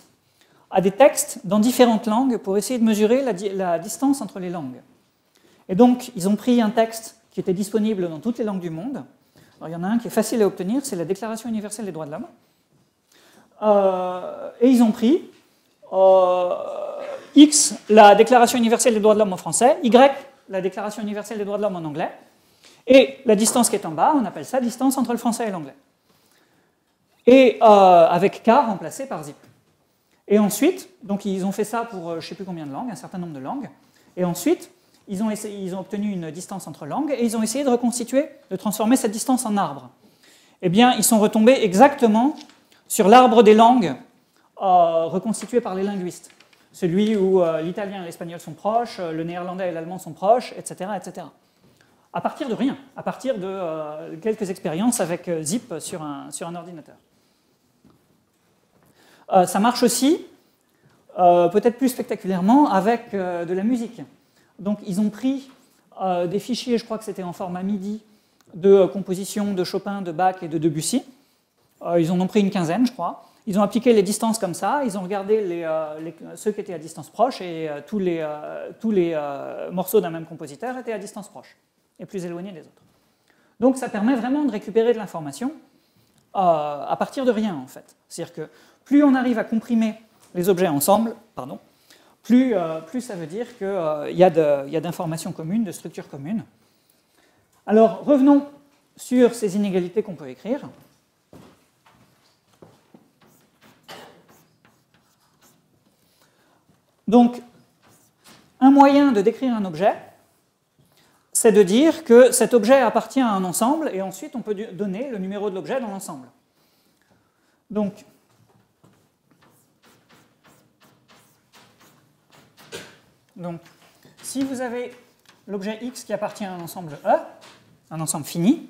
à des textes dans différentes langues pour essayer de mesurer la distance entre les langues. Et donc, ils ont pris un texte qui était disponible dans toutes les langues du monde. Alors, il y en a un qui est facile à obtenir, c'est la Déclaration universelle des droits de l'homme. Et ils ont pris X, la Déclaration universelle des droits de l'homme en français, Y, la Déclaration universelle des droits de l'homme en anglais, et la distance qui est en bas, on appelle ça distance entre le français et l'anglais. Et avec K remplacé par zip. Et ensuite, donc ils ont fait ça pour je ne sais plus combien de langues, un certain nombre de langues, et ensuite, ils ont obtenu une distance entre langues et ils ont essayé de reconstituer, de transformer cette distance en arbre. Eh bien, ils sont retombés exactement sur l'arbre des langues reconstitué par les linguistes. Celui où l'italien et l'espagnol sont proches, le néerlandais et l'allemand sont proches, etc., etc. À partir de rien, à partir de quelques expériences avec Zip sur un ordinateur. Ça marche aussi, peut-être plus spectaculairement, avec de la musique. Donc ils ont pris des fichiers, je crois que c'était en format MIDI, de composition de Chopin, de Bach et de Debussy. Ils en ont pris une quinzaine, je crois. Ils ont appliqué les distances comme ça, ils ont regardé ceux qui étaient à distance proche, et tous les morceaux d'un même compositeur étaient à distance proche, et plus éloignés des autres. Donc ça permet vraiment de récupérer de l'information à partir de rien, en fait. C'est-à-dire que plus on arrive à comprimer les objets ensemble, plus ça veut dire qu'il y a d'informations communes, de structures communes. Alors, revenons sur ces inégalités qu'on peut écrire. Donc, un moyen de décrire un objet, c'est de dire que cet objet appartient à un ensemble, et ensuite on peut donner le numéro de l'objet dans l'ensemble. Donc, si vous avez l'objet X qui appartient à un ensemble E, un ensemble fini,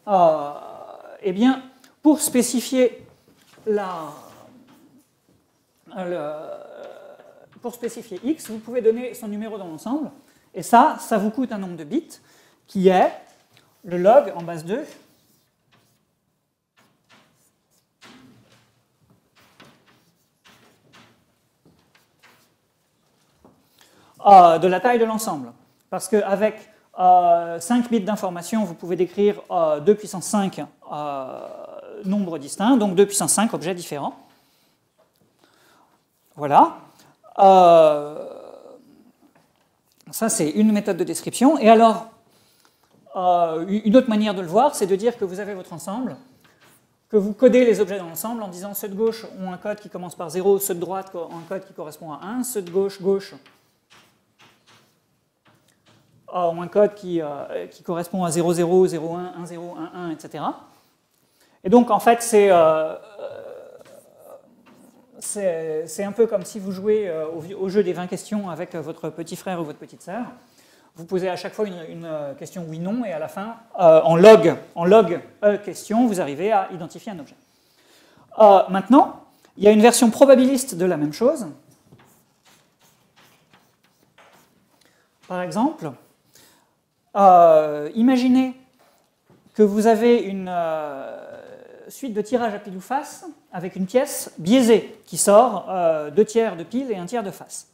eh bien, pour spécifier pour spécifier x, vous pouvez donner son numéro dans l'ensemble. Et ça vous coûte un nombre de bits qui est le log en base 2 de la taille de l'ensemble. Parce qu'avec 5 bits d'information, vous pouvez décrire 2 puissance 5 nombres distincts, donc 2 puissance 5 objets différents. Voilà. Ça, c'est une méthode de description. Et alors, une autre manière de le voir, c'est de dire que vous avez votre ensemble, que vous codez les objets dans l'ensemble en disant ceux de gauche ont un code qui commence par 0, ceux de droite ont un code qui correspond à 1, ceux de gauche ont un code qui correspond à 0, 0, 0, 1, 1, 0, 1, 1, etc. Et donc, en fait, c'est un peu comme si vous jouez au jeu des 20 questions avec votre petit frère ou votre petite sœur. Vous posez à chaque fois une question oui-non, et à la fin, en log question, vous arrivez à identifier un objet. Maintenant, il y a une version probabiliste de la même chose. Par exemple, imaginez que vous avez une suite de tirage à pile ou face avec une pièce biaisée qui sort 2 tiers de pile et 1 tiers de face.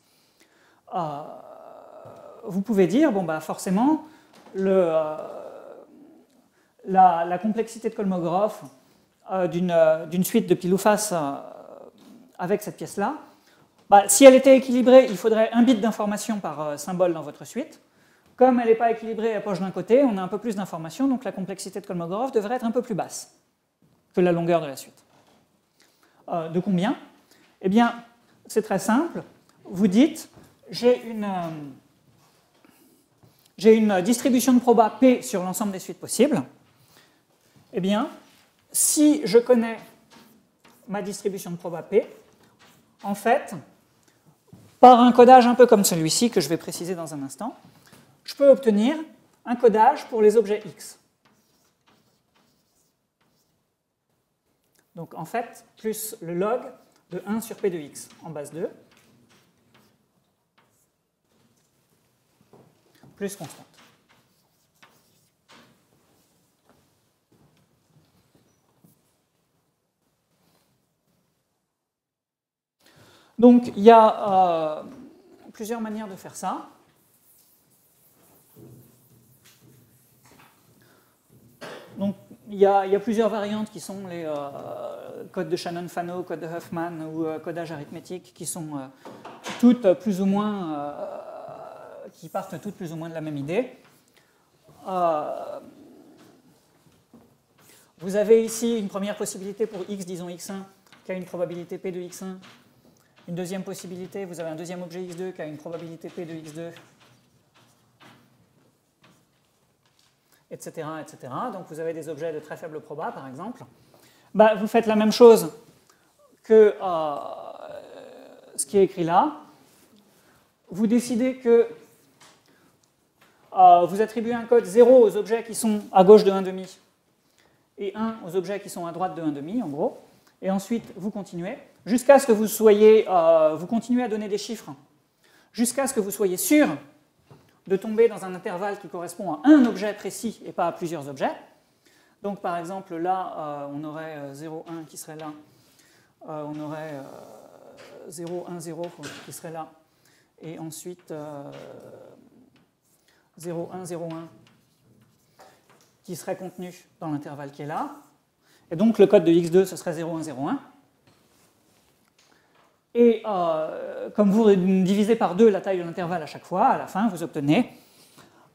Vous pouvez dire, bon, bah, forcément, la complexité de Kolmogorov d'une suite de pile ou face avec cette pièce-là, bah, si elle était équilibrée, il faudrait un bit d'information par symbole dans votre suite. Comme elle n'est pas équilibrée, elle poche d'un côté, on a un peu plus d'informations, donc la complexité de Kolmogorov devrait être un peu plus basse que la longueur de la suite. De combien? Eh bien, c'est très simple. Vous dites, j'ai une distribution de proba P sur l'ensemble des suites possibles. Eh bien, si je connais ma distribution de proba P, en fait, par un codage un peu comme celui-ci, que je vais préciser dans un instant, je peux obtenir un codage pour les objets X. Donc en fait, plus le log de 1 sur P de X en base 2, plus constante. Donc il y a plusieurs manières de faire ça. Donc il y a plusieurs variantes qui sont les codes de Shannon-Fano, code de Huffman ou codage arithmétique qui sont toutes plus ou moins qui partent toutes plus ou moins de la même idée. Vous avez ici une première possibilité pour x, disons x1, qui a une probabilité p de x1. Une deuxième possibilité, vous avez un deuxième objet x2 qui a une probabilité p de x2, etc., etc. Donc vous avez des objets de très faible proba, par exemple. Bah, vous faites la même chose que ce qui est écrit là. Vous décidez que vous attribuez un code 0 aux objets qui sont à gauche de 1,5 et 1 aux objets qui sont à droite de 1,5, en gros. Et ensuite, vous continuez jusqu'à ce que vous soyez... vous continuez à donner des chiffres jusqu'à ce que vous soyez sûr de tomber dans un intervalle qui correspond à un objet précis et pas à plusieurs objets. Donc, par exemple, là, on aurait 0, 1 qui serait là. On aurait 0, 1, 0 qui serait là. Et ensuite... 0, 1, 0, 1 qui serait contenu dans l'intervalle qui est là. Et donc le code de x2, ce serait 0, 1, 0, 1. Et comme vous divisez par 2 la taille de l'intervalle à chaque fois, à la fin, vous obtenez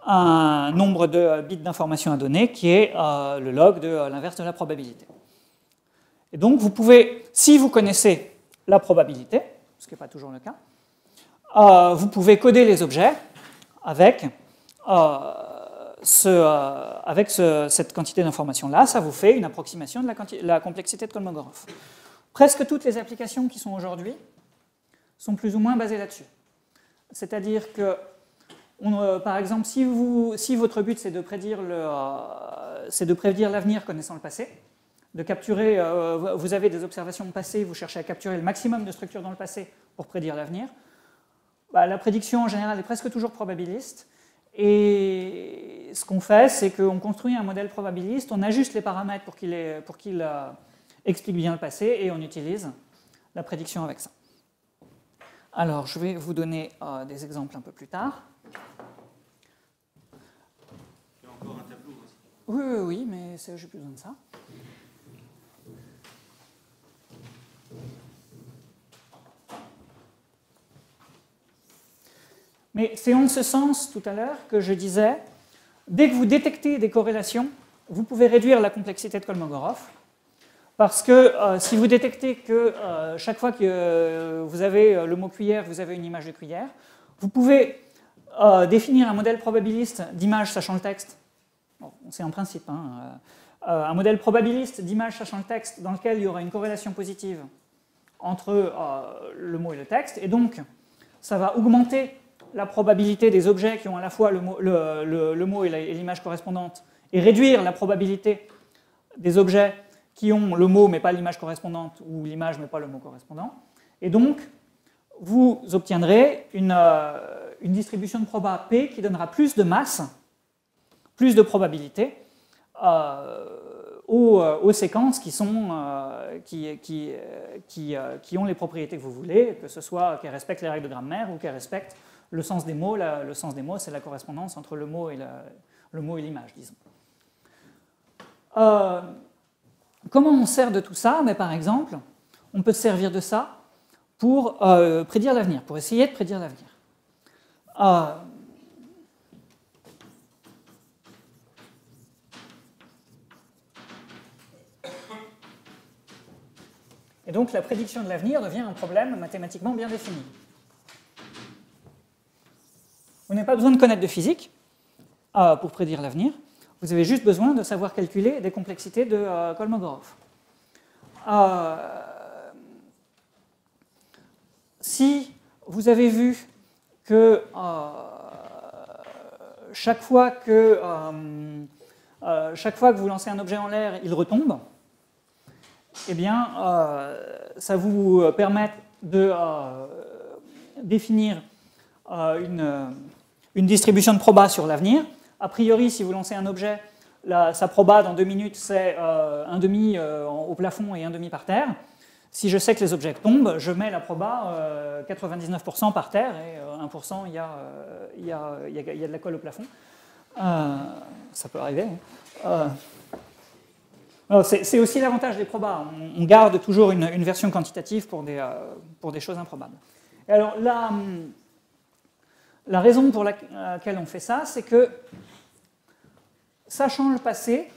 un nombre de bits d'information à donner qui est le log de l'inverse de la probabilité. Et donc vous pouvez, si vous connaissez la probabilité, ce qui n'est pas toujours le cas, vous pouvez coder les objets avec cette quantité d'informations-là. Ça vous fait une approximation de la complexité de Kolmogorov. Presque toutes les applications qui sont aujourd'hui sont plus ou moins basées là-dessus. C'est-à-dire que, par exemple, si votre but c'est de prédire l'avenir connaissant le passé, de capturer, vous avez des observations passées, vous cherchez à capturer le maximum de structures dans le passé pour prédire l'avenir, la prédiction en général est presque toujours probabiliste. Et ce qu'on fait, c'est qu'on construit un modèle probabiliste, on ajuste les paramètres pour qu'il explique bien le passé, et on utilise la prédiction avec ça. Alors, je vais vous donner des exemples un peu plus tard. Il y a encore un tableau aussi. Oui, mais j'ai plus besoin de ça. Mais c'est en ce sens, tout à l'heure, que je disais, dès que vous détectez des corrélations, vous pouvez réduire la complexité de Kolmogorov, parce que si vous détectez que chaque fois que vous avez le mot cuillère, vous avez une image de cuillère, vous pouvez définir un modèle probabiliste d'image sachant le texte. Bon, c'est un principe, hein, un modèle probabiliste d'image sachant le texte dans lequel il y aura une corrélation positive entre le mot et le texte, et donc ça va augmenter la probabilité des objets qui ont à la fois le mot et l'image correspondante, et réduire la probabilité des objets qui ont le mot mais pas l'image correspondante, ou l'image mais pas le mot correspondant. Et donc, vous obtiendrez une distribution de proba P qui donnera plus de masse, plus de probabilité aux séquences qui ont les propriétés que vous voulez, que ce soit qu'elles respectent les règles de grammaire ou qu'elles respectent le sens des mots. Le sens des mots, c'est la correspondance entre le mot et l'image, disons. Comment on sert de tout ça? Mais par exemple, on peut se servir de ça pour prédire l'avenir, pour essayer de prédire l'avenir. Et donc la prédiction de l'avenir devient un problème mathématiquement bien défini. Vous n'avez pas besoin de connaître de physique pour prédire l'avenir. Vous avez juste besoin de savoir calculer des complexités de Kolmogorov. Si vous avez vu que chaque fois que vous lancez un objet en l'air, il retombe, eh bien, ça vous permet de définir une distribution de proba sur l'avenir. A priori, si vous lancez un objet, sa proba dans 2 minutes, c'est un demi au plafond et un demi par terre. Si je sais que les objets tombent, je mets la proba 99% par terre et 1% il y a de la colle au plafond. Ça peut arriver. C'est aussi l'avantage des probas. On garde toujours une version quantitative pour des choses improbables. Et alors, la raison pour laquelle on fait ça, c'est que, sachant le passé,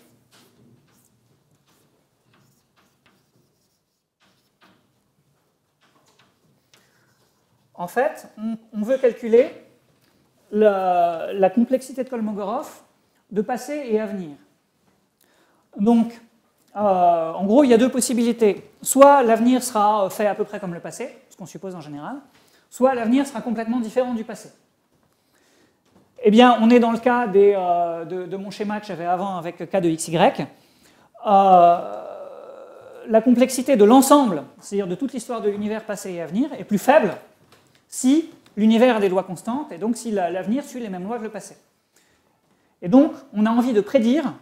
en fait, on veut calculer la complexité de Kolmogorov de passé et avenir. Donc, en gros, il y a deux possibilités. Soit l'avenir sera fait à peu près comme le passé, ce qu'on suppose en général, soit l'avenir sera complètement différent du passé. Eh bien, on est dans le cas de mon schéma que j'avais avant avec K de XY. La complexité de l'ensemble, c'est-à-dire de toute l'histoire de l'univers passé et à venir, est plus faible si l'univers a des lois constantes et donc si l'avenir suit les mêmes lois que le passé. Et donc, on a envie de prédire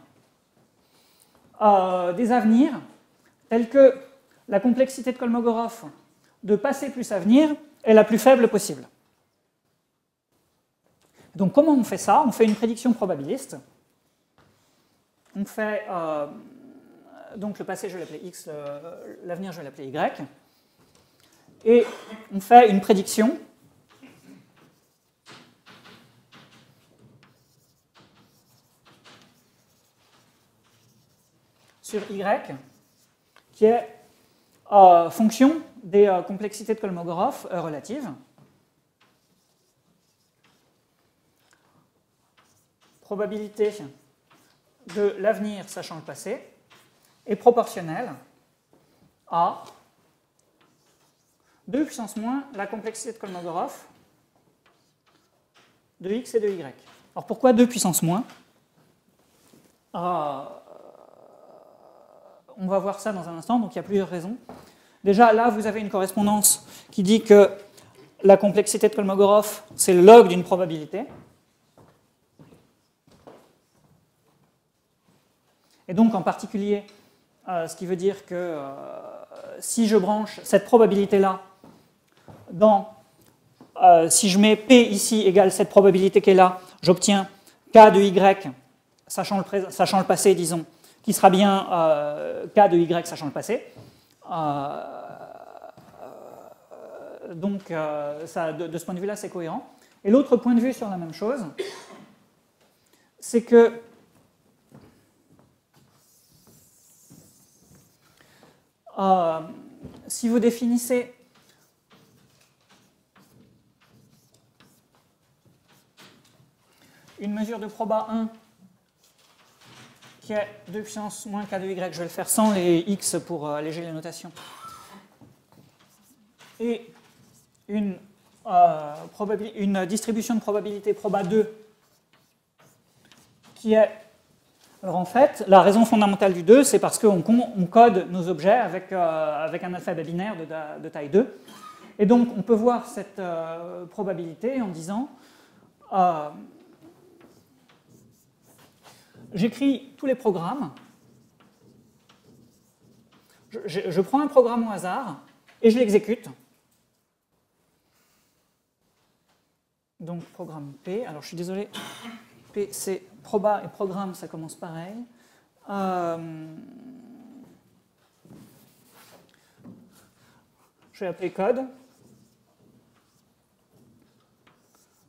des avenirs tels que la complexité de Kolmogorov de passé plus avenir est la plus faible possible. Donc comment on fait ça? On fait une prédiction probabiliste. On fait donc le passé je vais l'appeler X, l'avenir je vais l'appeler Y. Et on fait une prédiction sur Y qui est fonction des complexités de Kolmogorov relatives. Probabilité de l'avenir sachant le passé est proportionnelle à 2 puissance moins la complexité de Kolmogorov de x et de y. Alors pourquoi 2 puissance moins? On va voir ça dans un instant, donc il y a plusieurs raisons. Déjà, là, vous avez une correspondance qui dit que la complexité de Kolmogorov, c'est le log d'une probabilité. Et donc, en particulier, ce qui veut dire que si je branche cette probabilité-là dans... si je mets P ici égale cette probabilité qui est là, j'obtiens K de Y, sachant le passé, disons, qui sera bien K de Y sachant le passé. Donc, ça, de ce point de vue-là, c'est cohérent. Et l'autre point de vue sur la même chose, c'est que si vous définissez une mesure de proba 1 qui est 2 puissance moins k de y, je vais le faire sans les x pour alléger les notations, et une distribution de probabilité proba 2 qui est... Alors en fait, la raison fondamentale du 2, c'est parce qu'on code nos objets avec un alphabet binaire de taille 2. Et donc on peut voir cette probabilité en disant... j'écris tous les programmes, je prends un programme au hasard et je l'exécute. Donc programme P, alors je suis désolé, P c'est proba et programme, ça commence pareil. Je vais appeler code.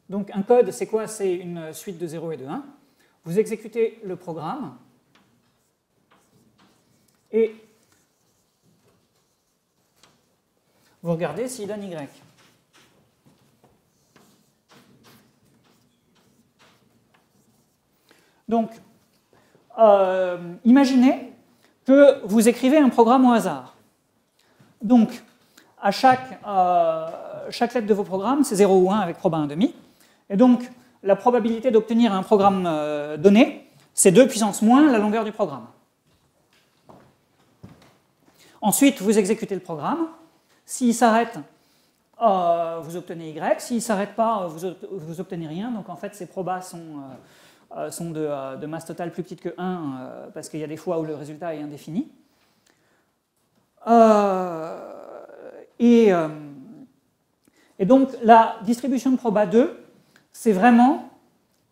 Donc un code, c'est quoi? C'est une suite de 0 et de 1. Vous exécutez le programme et vous regardez s'il donne Y. Donc, imaginez que vous écrivez un programme au hasard. Donc, à chaque lettre de vos programmes, c'est 0 ou 1 avec proba 1,5. Et donc, la probabilité d'obtenir un programme donné, c'est 2 puissance moins la longueur du programme. Ensuite, vous exécutez le programme. S'il s'arrête, vous obtenez Y. S'il ne s'arrête pas, vous obtenez rien. Donc, en fait, ces probas sont de masse totale plus petite que 1, parce qu'il y a des fois où le résultat est indéfini. Et donc, la distribution de proba 2, c'est vraiment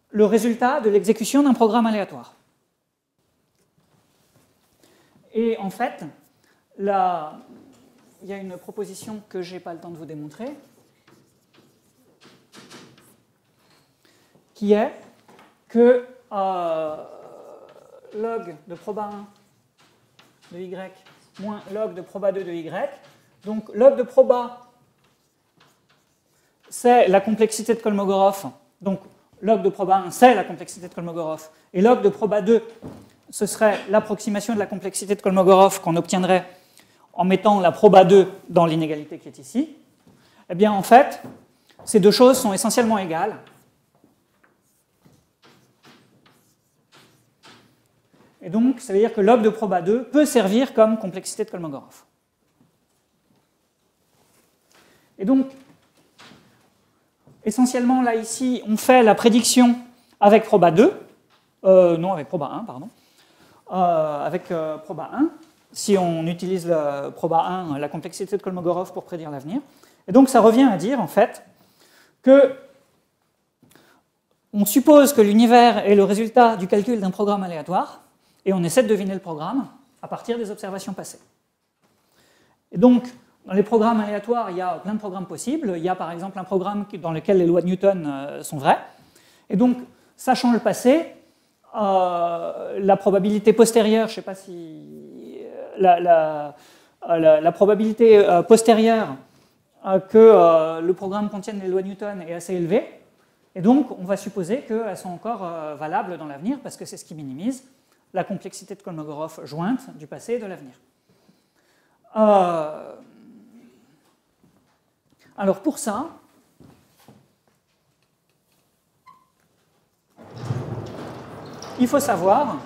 le résultat de l'exécution d'un programme aléatoire. Et en fait, là, il y a une proposition que je n'ai pas le temps de vous démontrer, qui est que log de proba 1 de y moins log de proba 2 de y, donc log de proba, c'est la complexité de Kolmogorov, donc log de proba 1, c'est la complexité de Kolmogorov, et log de proba 2, ce serait l'approximation de la complexité de Kolmogorov qu'on obtiendrait en mettant la proba 2 dans l'inégalité qui est ici. Eh bien, en fait, ces deux choses sont essentiellement égales. Et donc, ça veut dire que log de proba 2 peut servir comme complexité de Kolmogorov. Et donc, essentiellement, là, ici, on fait la prédiction avec proba 2, non, avec proba 1, pardon, avec proba 1, si on utilise le proba 1, la complexité de Kolmogorov pour prédire l'avenir. Et donc, ça revient à dire, en fait, que on suppose que l'univers est le résultat du calcul d'un programme aléatoire, et on essaie de deviner le programme à partir des observations passées. Et donc, dans les programmes aléatoires, il y a plein de programmes possibles. Il y a par exemple un programme dans lequel les lois de Newton sont vraies. Et donc, sachant le passé, la probabilité postérieure, je ne sais pas si... la probabilité postérieure que le programme contienne les lois de Newton est assez élevée. Et donc, on va supposer qu'elles sont encore valables dans l'avenir, parce que c'est ce qui minimise la complexité de Kolmogorov jointe du passé et de l'avenir. Alors pour ça, il faut savoir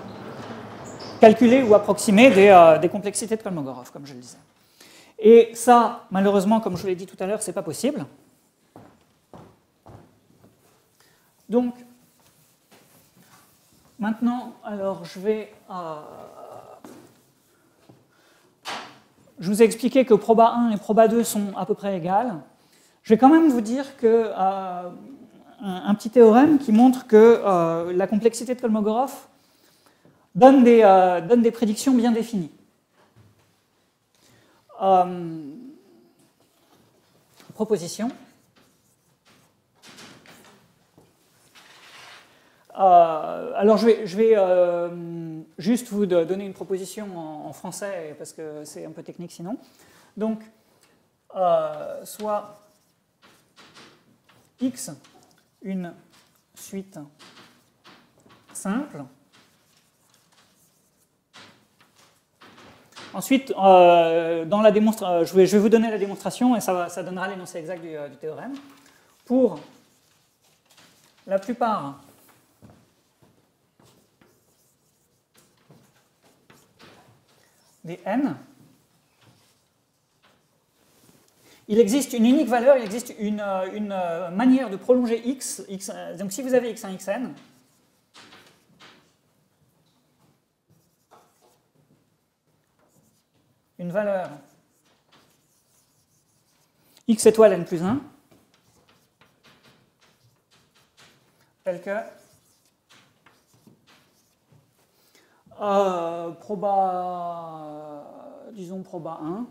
calculer ou approximer des complexités de Kolmogorov, comme je le disais. Et ça, malheureusement, comme je vous l'ai dit tout à l'heure, ce n'est pas possible. Donc, maintenant, alors je vous ai expliqué que proba 1 et proba 2 sont à peu près égales. Je vais quand même vous dire que un petit théorème qui montre que la complexité de Kolmogorov donne des prédictions bien définies. Proposition. Alors je vais juste vous donner une proposition en français parce que c'est un peu technique sinon. Donc, soit X une suite simple. Ensuite, dans la je vais vous donner la démonstration et ça donnera l'énoncé exact du théorème. Pour la plupart des n, il existe une unique valeur, il existe une manière de prolonger x. Donc si vous avez x1, xn, une valeur x étoile n plus 1, telle que disons proba 1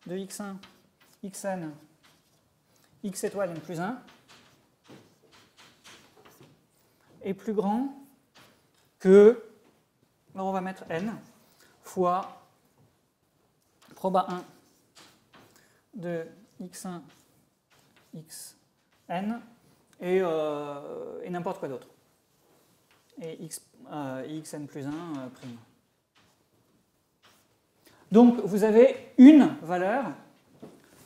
de x1, xn, x étoile n plus 1 est plus grand que, alors on va mettre n, fois proba 1 de x1, xn et n'importe quoi d'autre. Et xn plus 1 prime. Donc vous avez une valeur.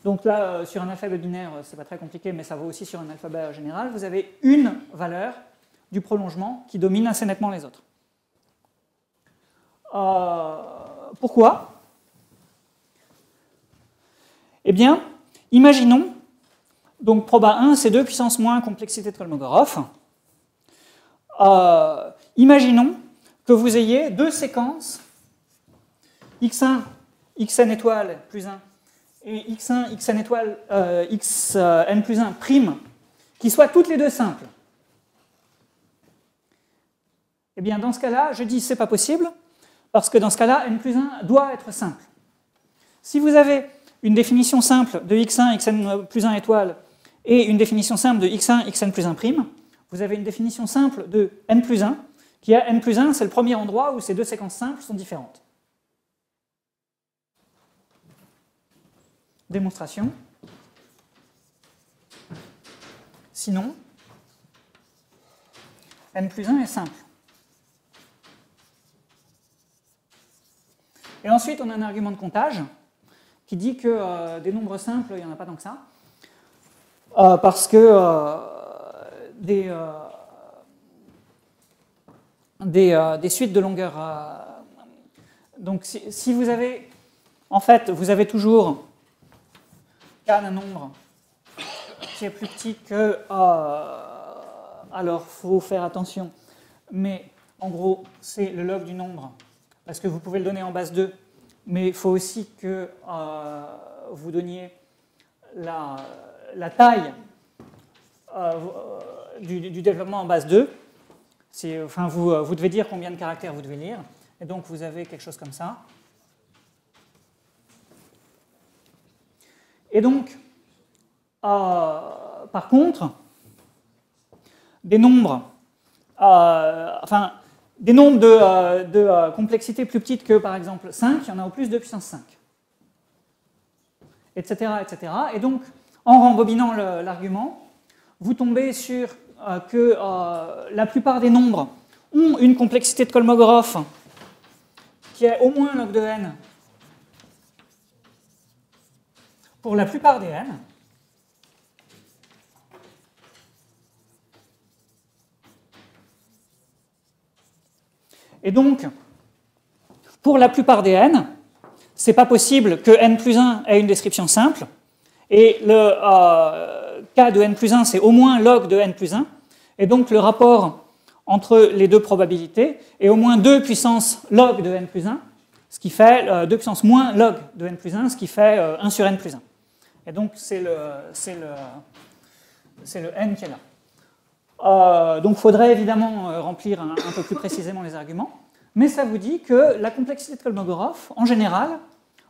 Donc là, sur un alphabet binaire, c'est pas très compliqué, mais ça vaut aussi sur un alphabet général. Vous avez une valeur du prolongement qui domine assez nettement les autres. Pourquoi? Eh bien, imaginons, donc proba 1, c'est 2 puissance moins complexité de Kolmogorov. Imaginons que vous ayez deux séquences x1, xn étoile plus 1 et x1, xn étoile, xn plus 1 prime, qui soient toutes les deux simples. Eh bien, dans ce cas-là, je dis c'est pas possible, parce que dans ce cas-là, n plus 1 doit être simple. Si vous avez une définition simple de x1, xn plus 1 étoile et une définition simple de x1, xn plus 1 prime, vous avez une définition simple de n plus 1, qui a n plus 1, c'est le premier endroit où ces deux séquences simples sont différentes. Démonstration. Sinon, n plus 1 est simple. Et ensuite, on a un argument de comptage qui dit que des nombres simples, il n'y en a pas tant que ça, parce que des suites de longueur. Donc, si vous avez, en fait, vous avez toujours k d'un nombre qui est plus petit que. Alors, il faut faire attention, mais en gros, c'est le log du nombre, parce que vous pouvez le donner en base 2, mais il faut aussi que vous donniez la taille du développement en base 2. Enfin, vous devez dire combien de caractères vous devez lire, et donc vous avez quelque chose comme ça. Et donc, par contre, des nombres, des nombres de complexité plus petites que, par exemple, 5, il y en a au plus de puissance 5. Etc., etc. Et donc, en rembobinant l'argument, vous tombez sur que la plupart des nombres ont une complexité de Kolmogorov qui est au moins log de n pour la plupart des n. Et donc, pour la plupart des n, ce n'est pas possible que n plus 1 ait une description simple. Et k de n plus 1, c'est au moins log de n plus 1. Et donc, le rapport entre les deux probabilités est au moins 2 puissance log de n plus 1, ce qui fait 2 puissance moins log de n plus 1, ce qui fait 1 sur n plus 1. Et donc, c'est le n qui est là. Donc, il faudrait évidemment remplir un peu plus précisément les arguments, mais ça vous dit que la complexité de Kolmogorov, en général,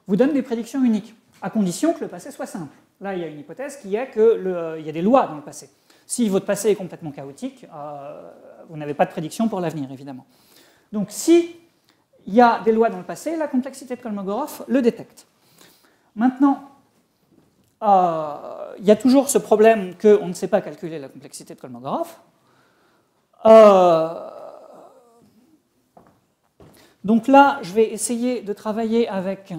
vous donne des prédictions uniques, à condition que le passé soit simple. Là, il y a une hypothèse qui est qu'il y a des lois dans le passé. Si votre passé est complètement chaotique, vous n'avez pas de prédiction pour l'avenir, évidemment. Donc, si il y a des lois dans le passé, la complexité de Kolmogorov le détecte. Maintenant, il y a toujours ce problème qu'on ne sait pas calculer la complexité de Kolmogorov. Donc là, je vais essayer de travailler avec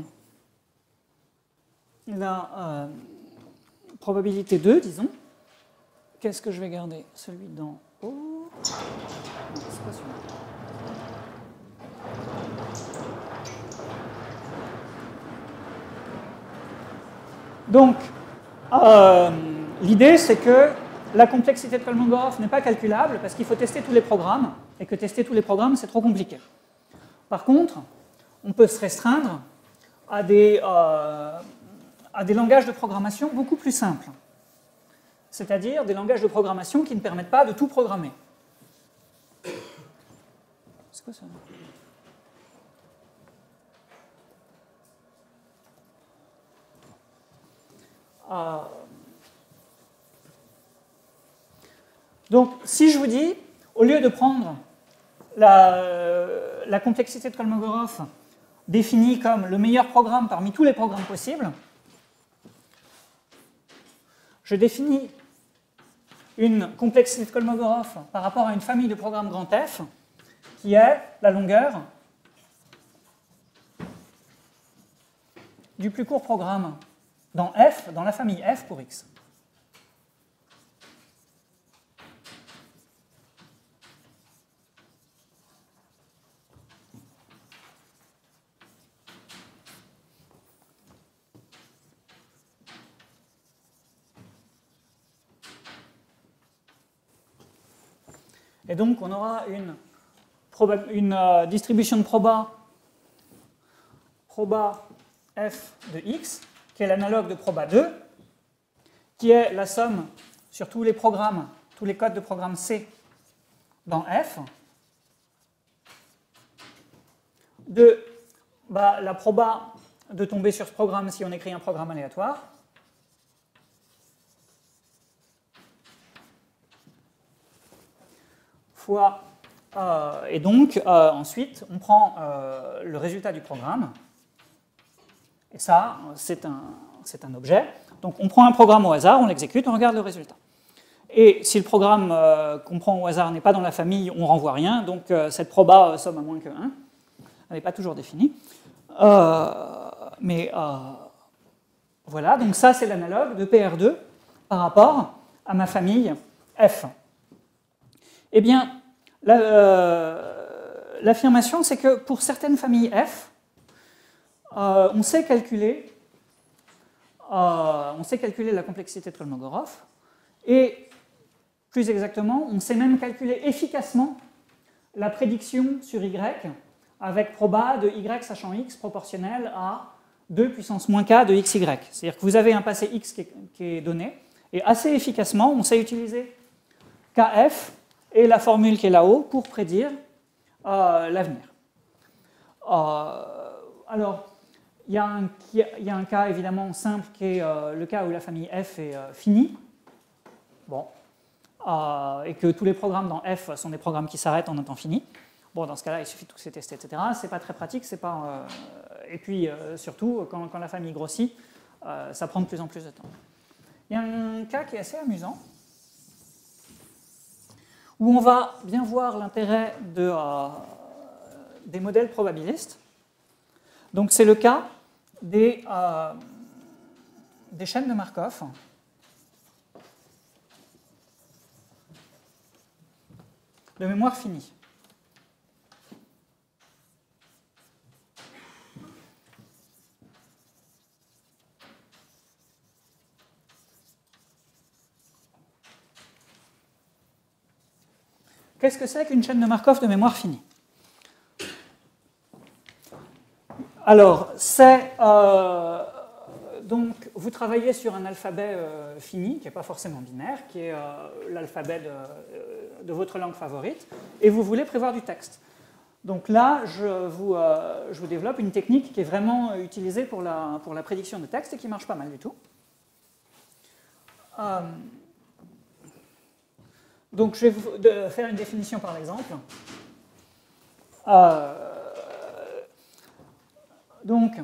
la probabilité 2, disons. Qu'est-ce que je vais garder? Celui d'en haut? Non, c'est pas celui-là. Donc, l'idée, c'est que la complexité de Kolmogorov n'est pas calculable parce qu'il faut tester tous les programmes et que tester tous les programmes, c'est trop compliqué. Par contre, on peut se restreindre à des langages de programmation beaucoup plus simples, c'est-à-dire des langages de programmation qui ne permettent pas de tout programmer. C'est quoi ça ? Donc, si je vous dis, au lieu de prendre la complexité de Kolmogorov définie comme le meilleur programme parmi tous les programmes possibles, je définis une complexité de Kolmogorov par rapport à une famille de programmes grand F qui est la longueur du plus court programme dans F, dans la famille F pour X. Et donc, on aura une distribution de proba f de x, qui est l'analogue de proba 2, qui est la somme sur tous les programmes, tous les codes de programme C dans f, de la proba de tomber sur ce programme si on écrit un programme aléatoire, fois, et donc ensuite on prend le résultat du programme, et ça c'est un objet, donc on prend un programme au hasard, on l'exécute, on regarde le résultat. Et si le programme qu'on prend au hasard n'est pas dans la famille, on ne renvoie rien, donc cette proba somme à moins que 1, elle n'est pas toujours définie, mais voilà, donc ça c'est l'analogue de PR2 par rapport à ma famille F. Eh bien, l'affirmation, c'est que pour certaines familles F, on sait calculer la complexité de Kolmogorov, et plus exactement, on sait même calculer efficacement la prédiction sur Y avec proba de Y sachant X proportionnel à 2 puissance moins K de XY. C'est-à-dire que vous avez un passé X qui est donné, et assez efficacement, on sait utiliser KF et la formule qui est là-haut pour prédire l'avenir. Alors, il y a un cas évidemment simple qui est le cas où la famille F est finie, bon, et que tous les programmes dans F sont des programmes qui s'arrêtent en un temps fini. Bon, dans ce cas-là, il suffit de tous les tester, etc. C'est pas très pratique, c'est pas. Et puis surtout, quand la famille grossit, ça prend de plus en plus de temps. Il y a un cas qui est assez amusant, où on va bien voir l'intérêt des modèles probabilistes. Donc c'est le cas des chaînes de Markov de mémoire finie. qu'est-ce que c'est qu'une chaîne de Markov de mémoire finie? Alors, c'est... donc, vous travaillez sur un alphabet fini, qui n'est pas forcément binaire, qui est l'alphabet de votre langue favorite, et vous voulez prévoir du texte. Donc là, je vous développe une technique qui est vraiment utilisée pour la prédiction de texte et qui marche pas mal du tout. Donc je vais vous faire une définition par exemple. Donc,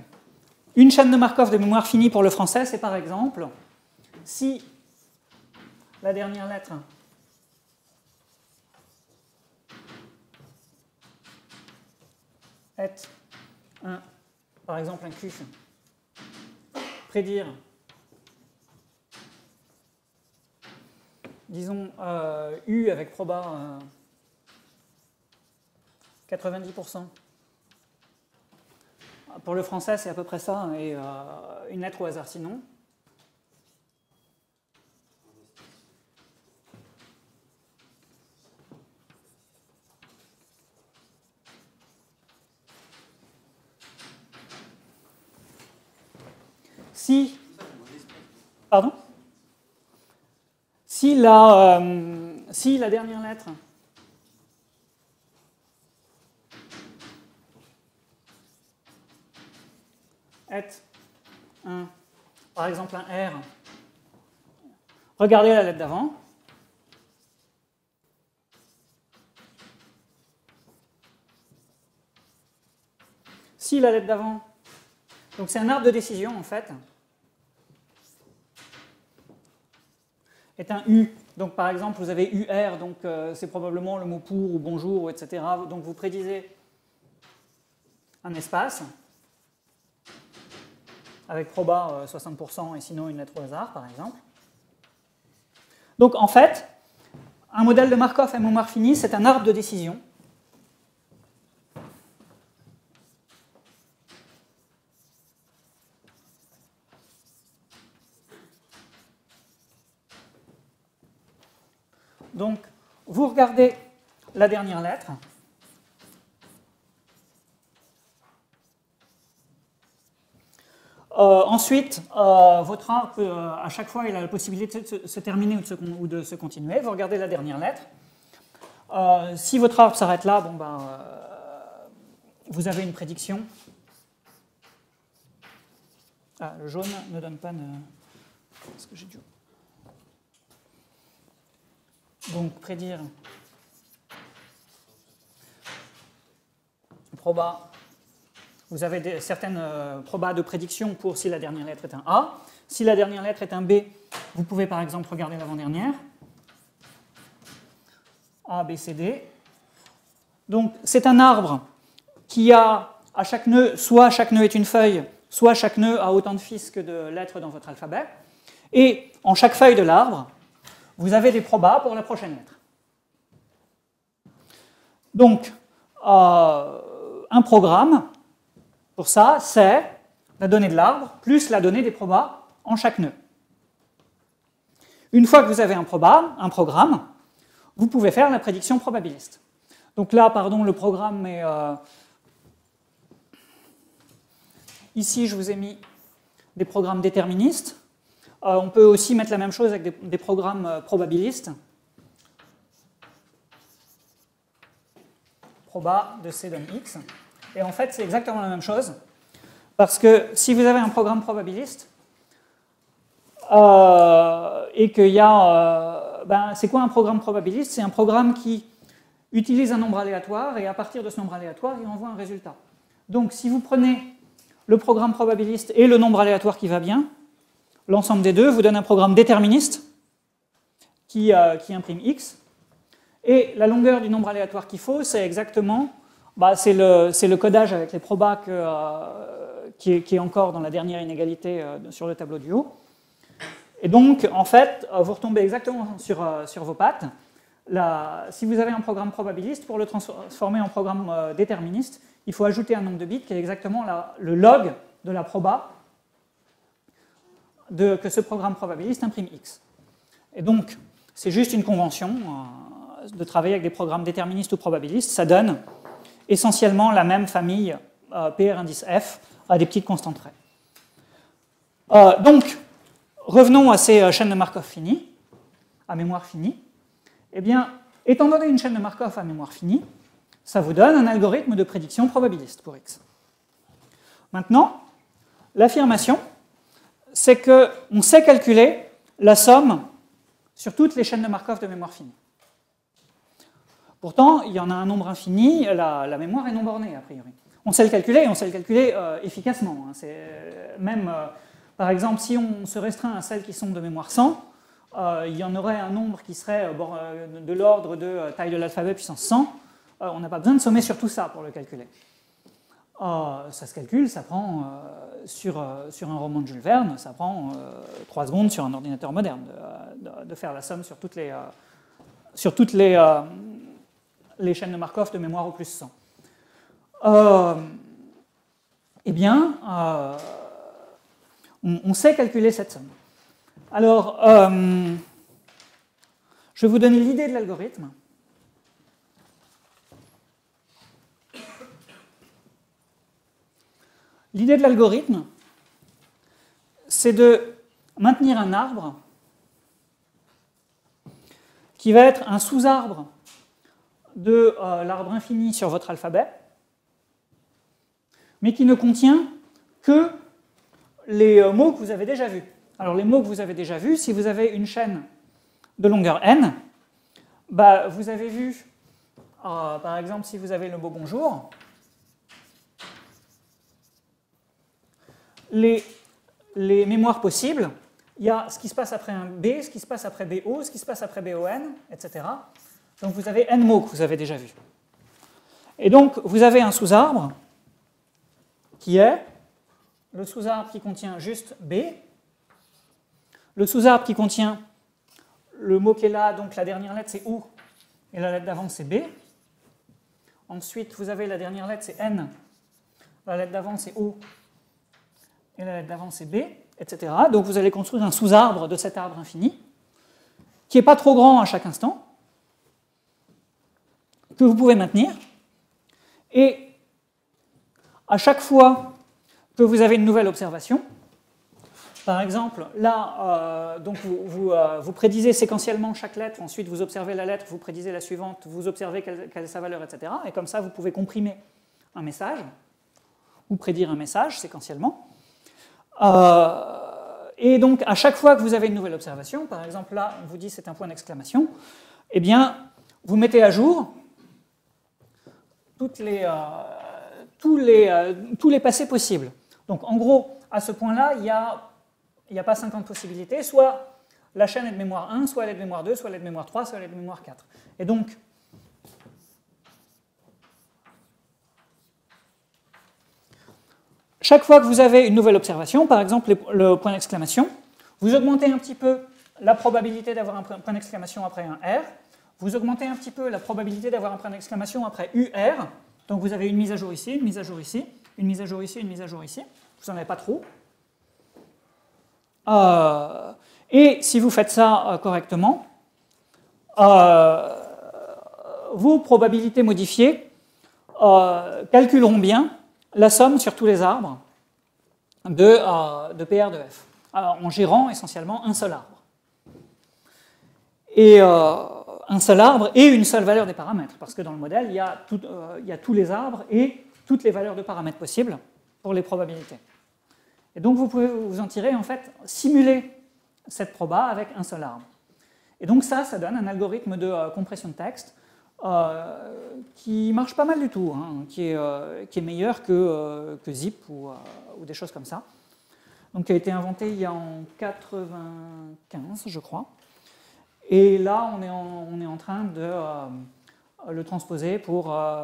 une chaîne de Markov de mémoire finie pour le français, c'est par exemple si la dernière lettre est par exemple un Q, prédire, disons, U avec proba 90%. Pour le français, c'est à peu près ça, et une lettre au hasard sinon. Si... Pardon? Si la dernière lettre est par exemple un R, regardez la lettre d'avant. Si la lettre d'avant, donc c'est un arbre de décision en fait, est un U. Donc par exemple, vous avez UR, donc c'est probablement le mot pour ou bonjour, etc. Donc vous prédisez un espace avec proba 60% et sinon une lettre au hasard, par exemple. Donc en fait, un modèle de Markov à mémoire finie, c'est un arbre de décision. Donc, vous regardez la dernière lettre. Ensuite, votre arbre, à chaque fois, il a la possibilité de se terminer ou de se continuer. Vous regardez la dernière lettre. Si votre arbre s'arrête là, bon, vous avez une prédiction. Ah, le jaune ne donne pas de... Est-ce que j'ai dû... Donc, prédire proba. Vous avez certaines probas de prédiction pour si la dernière lettre est un A. Si la dernière lettre est un B, vous pouvez par exemple regarder l'avant-dernière. A, B, C, D. Donc, c'est un arbre qui a à chaque nœud, soit chaque nœud est une feuille, soit chaque nœud a autant de fils que de lettres dans votre alphabet. Et en chaque feuille de l'arbre, vous avez des probas pour la prochaine lettre. Donc, un programme, pour ça, c'est la donnée de l'arbre plus la donnée des probas en chaque nœud. Une fois que vous avez un programme, vous pouvez faire la prédiction probabiliste. Donc là, pardon, le programme est... ici, je vous ai mis des programmes déterministes. On peut aussi mettre la même chose avec des programmes probabilistes. Proba de C donne X. Et en fait, c'est exactement la même chose. Parce que si vous avez un programme probabiliste, et qu'il y a... c'est quoi un programme probabiliste? C'est un programme qui utilise un nombre aléatoire, et à partir de ce nombre aléatoire, il envoie un résultat. Donc, si vous prenez le programme probabiliste et le nombre aléatoire qui va bien, l'ensemble des deux vous donne un programme déterministe qui imprime X. Et la longueur du nombre aléatoire qu'il faut, c'est exactement... c'est le codage avec les probas qui est encore dans la dernière inégalité sur le tableau du haut. Et donc, en fait, vous retombez exactement sur vos pattes. Si vous avez un programme probabiliste, pour le transformer en programme déterministe, il faut ajouter un nombre de bits qui est exactement le log de la proba que ce programme probabiliste imprime X. Et donc, c'est juste une convention. de travailler avec des programmes déterministes ou probabilistes, ça donne essentiellement la même famille PR indice F à des petites constantes près. Donc, revenons à ces chaînes de Markov finies, à mémoire finie. Eh bien, étant donné une chaîne de Markov à mémoire finie, ça vous donne un algorithme de prédiction probabiliste pour X. Maintenant, l'affirmation, c'est qu'on sait calculer la somme sur toutes les chaînes de Markov de mémoire finie. Pourtant, il y en a un nombre infini, la mémoire est non bornée, a priori. On sait le calculer, et on sait le calculer efficacement. Même, par exemple, si on se restreint à celles qui sont de mémoire 100, il y en aurait un nombre qui serait de l'ordre de taille de l'alphabet puissance 100. On n'a pas besoin de sommer sur tout ça pour le calculer. Ça se calcule, ça prend, sur un roman de Jules Verne, ça prend 3 secondes sur un ordinateur moderne de faire la somme sur toutes les chaînes de Markov de mémoire au plus 100. Eh bien, on sait calculer cette somme. Alors, je vais vous donner l'idée de l'algorithme. L'idée de l'algorithme, c'est de maintenir un arbre qui va être un sous-arbre de l'arbre infini sur votre alphabet, mais qui ne contient que les mots que vous avez déjà vus. Alors les mots que vous avez déjà vus, si vous avez une chaîne de longueur n, vous avez vu, par exemple, si vous avez le mot bonjour, les mémoires possibles, il y a ce qui se passe après un B, ce qui se passe après BO, ce qui se passe après BON, etc. Donc vous avez n mots que vous avez déjà vus. Et donc vous avez un sous-arbre qui est le sous-arbre qui contient juste B, le sous-arbre qui contient le mot qui est là, donc la dernière lettre c'est OU, et la lettre d'avant c'est B. Ensuite vous avez la dernière lettre c'est N, la lettre d'avant c'est O, et la lettre d'avant c'est B, etc. Donc vous allez construire un sous-arbre de cet arbre infini, qui n'est pas trop grand à chaque instant, que vous pouvez maintenir, et à chaque fois que vous avez une nouvelle observation, par exemple, là, donc vous prédisez séquentiellement chaque lettre, ensuite vous observez la lettre, vous prédisez la suivante, vous observez quelle est sa valeur, etc. Et comme ça, vous pouvez comprimer un message, ou prédire un message séquentiellement. Et donc, à chaque fois que vous avez une nouvelle observation, par exemple là, on vous dit c'est un point d'exclamation, eh bien, vous mettez à jour tous les passés possibles. Donc, en gros, à ce point-là, il n'y a pas 50 possibilités, soit la chaîne est de mémoire 1, soit elle est de mémoire 2, soit elle est de mémoire 3, soit elle est de mémoire 4. Et donc, chaque fois que vous avez une nouvelle observation, par exemple le point d'exclamation, vous augmentez un petit peu la probabilité d'avoir un point d'exclamation après un R, vous augmentez un petit peu la probabilité d'avoir un point d'exclamation après UR, donc vous avez une mise à jour ici, une mise à jour ici, une mise à jour ici, une mise à jour ici, vous n'en avez pas trop. Et si vous faites ça correctement, vos probabilités modifiées calculeront bien la somme sur tous les arbres de PR de F, en gérant essentiellement un seul arbre. Et un seul arbre et une seule valeur des paramètres, parce que dans le modèle, il y a tous les arbres et toutes les valeurs de paramètres possibles pour les probabilités. Et donc vous pouvez vous en tirer, en fait, simuler cette proba avec un seul arbre. Et donc ça donne un algorithme de compression de texte qui marche pas mal du tout, hein, qui est meilleur que Zip ou des choses comme ça. Donc qui a été inventé il y a en 95, je crois. Et là, on est en train de le transposer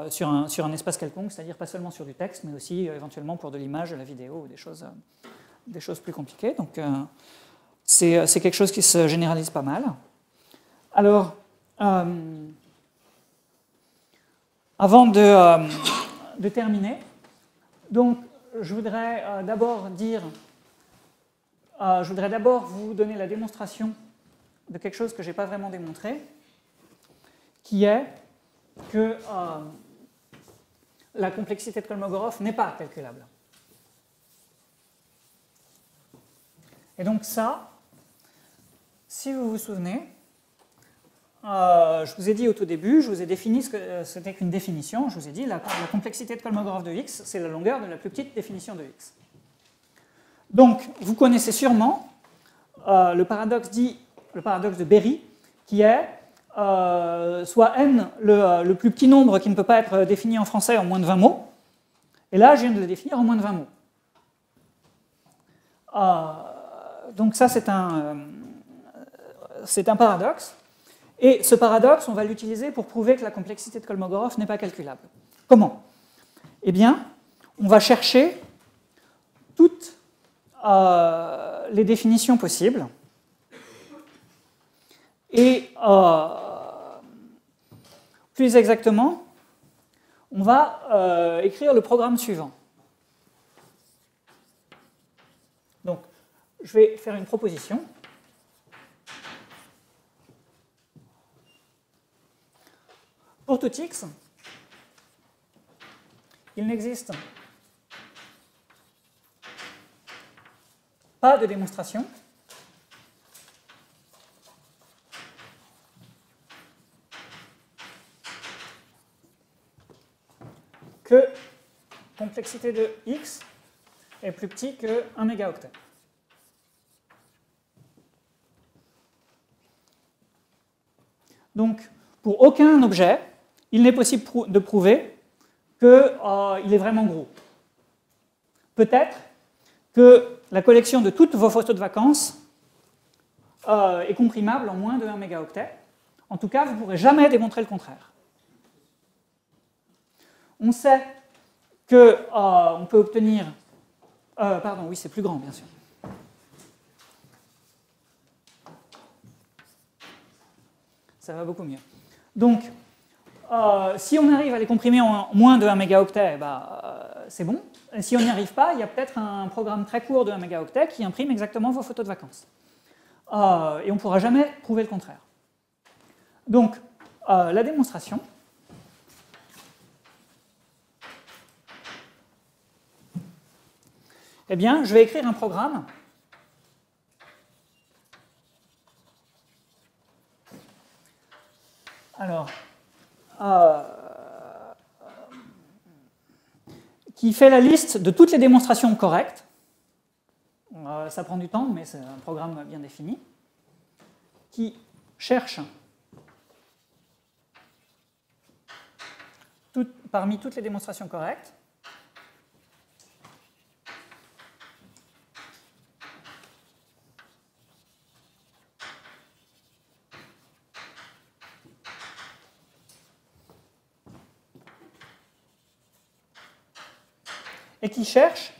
sur un espace quelconque, c'est-à-dire pas seulement sur du texte, mais aussi éventuellement pour de l'image, de la vidéo, ou des choses plus compliquées. Donc c'est quelque chose qui se généralise pas mal. Alors, avant de terminer, donc je voudrais d'abord vous donner la démonstration de quelque chose que je n'ai pas vraiment démontré, qui est que la complexité de Kolmogorov n'est pas calculable. Et donc ça, si vous vous souvenez, je vous ai dit au tout début, je vous ai défini ce que c'était qu'une définition. Je vous ai dit la complexité de Kolmogorov de x, c'est la longueur de la plus petite définition de x. Donc, vous connaissez sûrement le paradoxe de Berry, qui est soit n le plus petit nombre qui ne peut pas être défini en français en moins de 20 mots. Et là, je viens de le définir en moins de 20 mots. Donc ça, c'est un paradoxe. Et ce paradoxe, on va l'utiliser pour prouver que la complexité de Kolmogorov n'est pas calculable. Comment? Eh bien, on va chercher toutes les définitions possibles. Et plus exactement, on va écrire le programme suivant. Donc, je vais faire une proposition. Pour tout x, il n'existe pas de démonstration que complexité de x est plus petit que 1 mégaoctet. Donc, pour aucun objet, il n'est possible de prouver qu'il est vraiment gros. Peut-être que la collection de toutes vos photos de vacances est comprimable en moins de 1 mégaoctet. En tout cas, vous ne pourrez jamais démontrer le contraire. On sait qu'on peut obtenir... pardon, oui, c'est plus grand, bien sûr. Ça va beaucoup mieux. Donc, si on arrive à les comprimer en moins de 1 mégaoctet, c'est bon. Et si on n'y arrive pas, il y a peut-être un programme très court de 1 mégaoctet qui imprime exactement vos photos de vacances. Et on ne pourra jamais prouver le contraire. Donc, la démonstration. Eh bien, je vais écrire un programme qui fait la liste de toutes les démonstrations correctes. Ça prend du temps, mais c'est un programme bien défini. Qui cherche parmi toutes les démonstrations correctes et qui cherche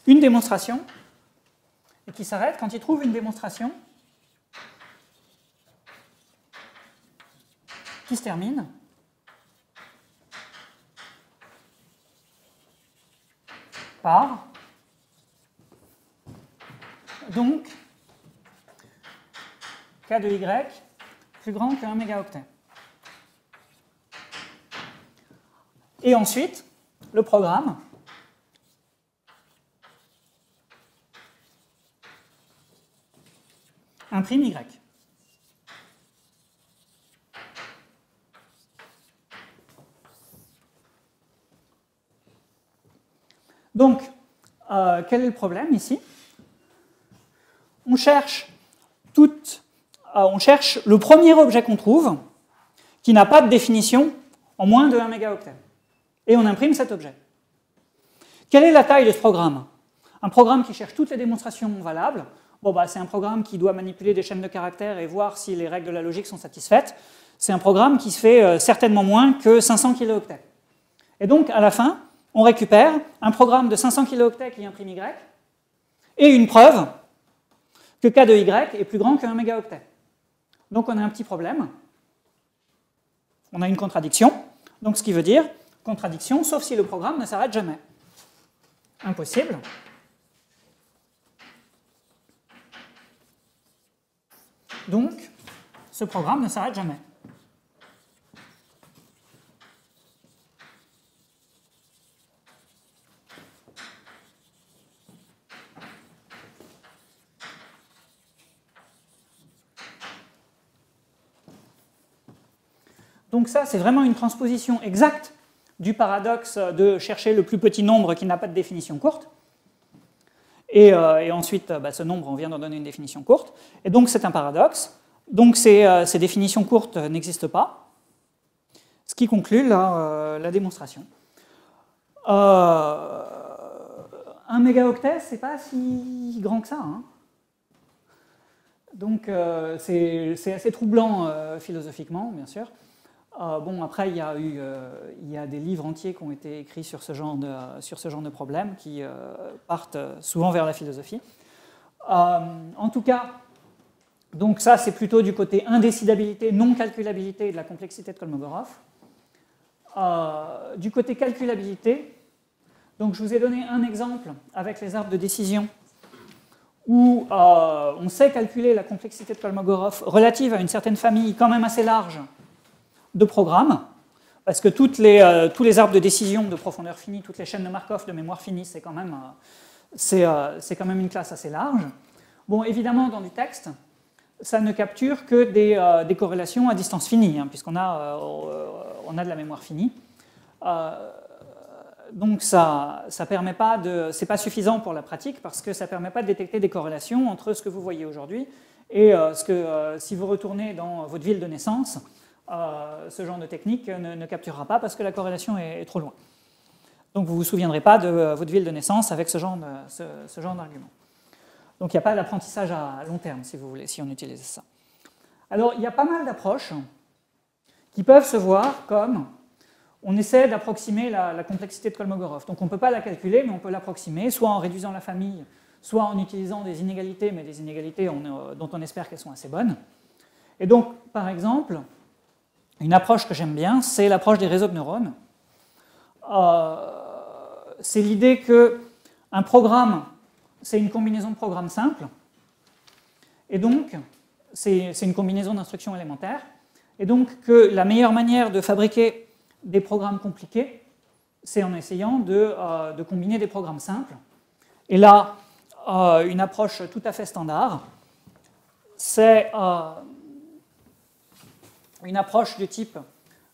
une démonstration et qui s'arrête quand il trouve une démonstration qui se termine par donc K de Y plus grand que 1 mégaoctet. Et ensuite, le programme imprime Y. Donc, quel est le problème ici? On cherche le premier objet qu'on trouve qui n'a pas de définition en moins de 1 mégaoctet. Et on imprime cet objet. Quelle est la taille de ce programme? Un programme qui cherche toutes les démonstrations valables. C'est un programme qui doit manipuler des chaînes de caractères et voir si les règles de la logique sont satisfaites. C'est un programme qui se fait certainement moins que 500 kilooctets. Et donc, à la fin, on récupère un programme de 500 kilooctets qui imprime Y et une preuve que K de Y est plus grand que 1 mégaoctet. Donc, on a un petit problème. On a une contradiction. Donc, ce qui veut dire contradiction, sauf si le programme ne s'arrête jamais. Impossible. Donc, ce programme ne s'arrête jamais. Donc ça, c'est vraiment une transposition exacte du paradoxe de chercher le plus petit nombre qui n'a pas de définition courte. Et ensuite, ce nombre, on vient d'en donner une définition courte. Et donc, c'est un paradoxe. Donc, ces définitions courtes n'existent pas. Ce qui conclut la démonstration. 1 mégaoctet, c'est pas si grand que ça. Hein. Donc, c'est assez troublant philosophiquement, bien sûr. Bon, après, il y a des livres entiers qui ont été écrits sur ce genre de problème qui partent souvent vers la philosophie. En tout cas, donc ça, c'est plutôt du côté indécidabilité, non-calculabilité de la complexité de Kolmogorov. Du côté calculabilité, donc je vous ai donné un exemple avec les arbres de décision où on sait calculer la complexité de Kolmogorov relative à une certaine famille quand même assez large de programmes, parce que tous les arbres de décision de profondeur finie, toutes les chaînes de Markov de mémoire finie, c'est quand même une classe assez large. Bon, évidemment, dans du texte, ça ne capture que des corrélations à distance finie, hein, puisqu'on a de la mémoire finie. Donc ça permet pas c'est pas suffisant pour la pratique, parce que ça ne permet pas de détecter des corrélations entre ce que vous voyez aujourd'hui et si vous retournez dans votre ville de naissance, ce genre de technique ne capturera pas parce que la corrélation est trop loin. Donc vous ne vous souviendrez pas de votre ville de naissance avec ce genre d'argument. Donc il n'y a pas d'apprentissage à long terme, si vous voulez, si on utilise ça. Alors il y a pas mal d'approches qui peuvent se voir comme on essaie d'approximer la complexité de Kolmogorov. Donc on ne peut pas la calculer, mais on peut l'approximer, soit en réduisant la famille, soit en utilisant des inégalités, mais des inégalités dont on espère qu'elles sont assez bonnes. Et donc, par exemple, une approche que j'aime bien, c'est l'approche des réseaux de neurones. C'est l'idée qu'un programme, c'est une combinaison de programmes simples, et donc, c'est une combinaison d'instructions élémentaires, et donc que la meilleure manière de fabriquer des programmes compliqués, c'est en essayant de combiner des programmes simples. Et là, une approche tout à fait standard, c'est une approche de type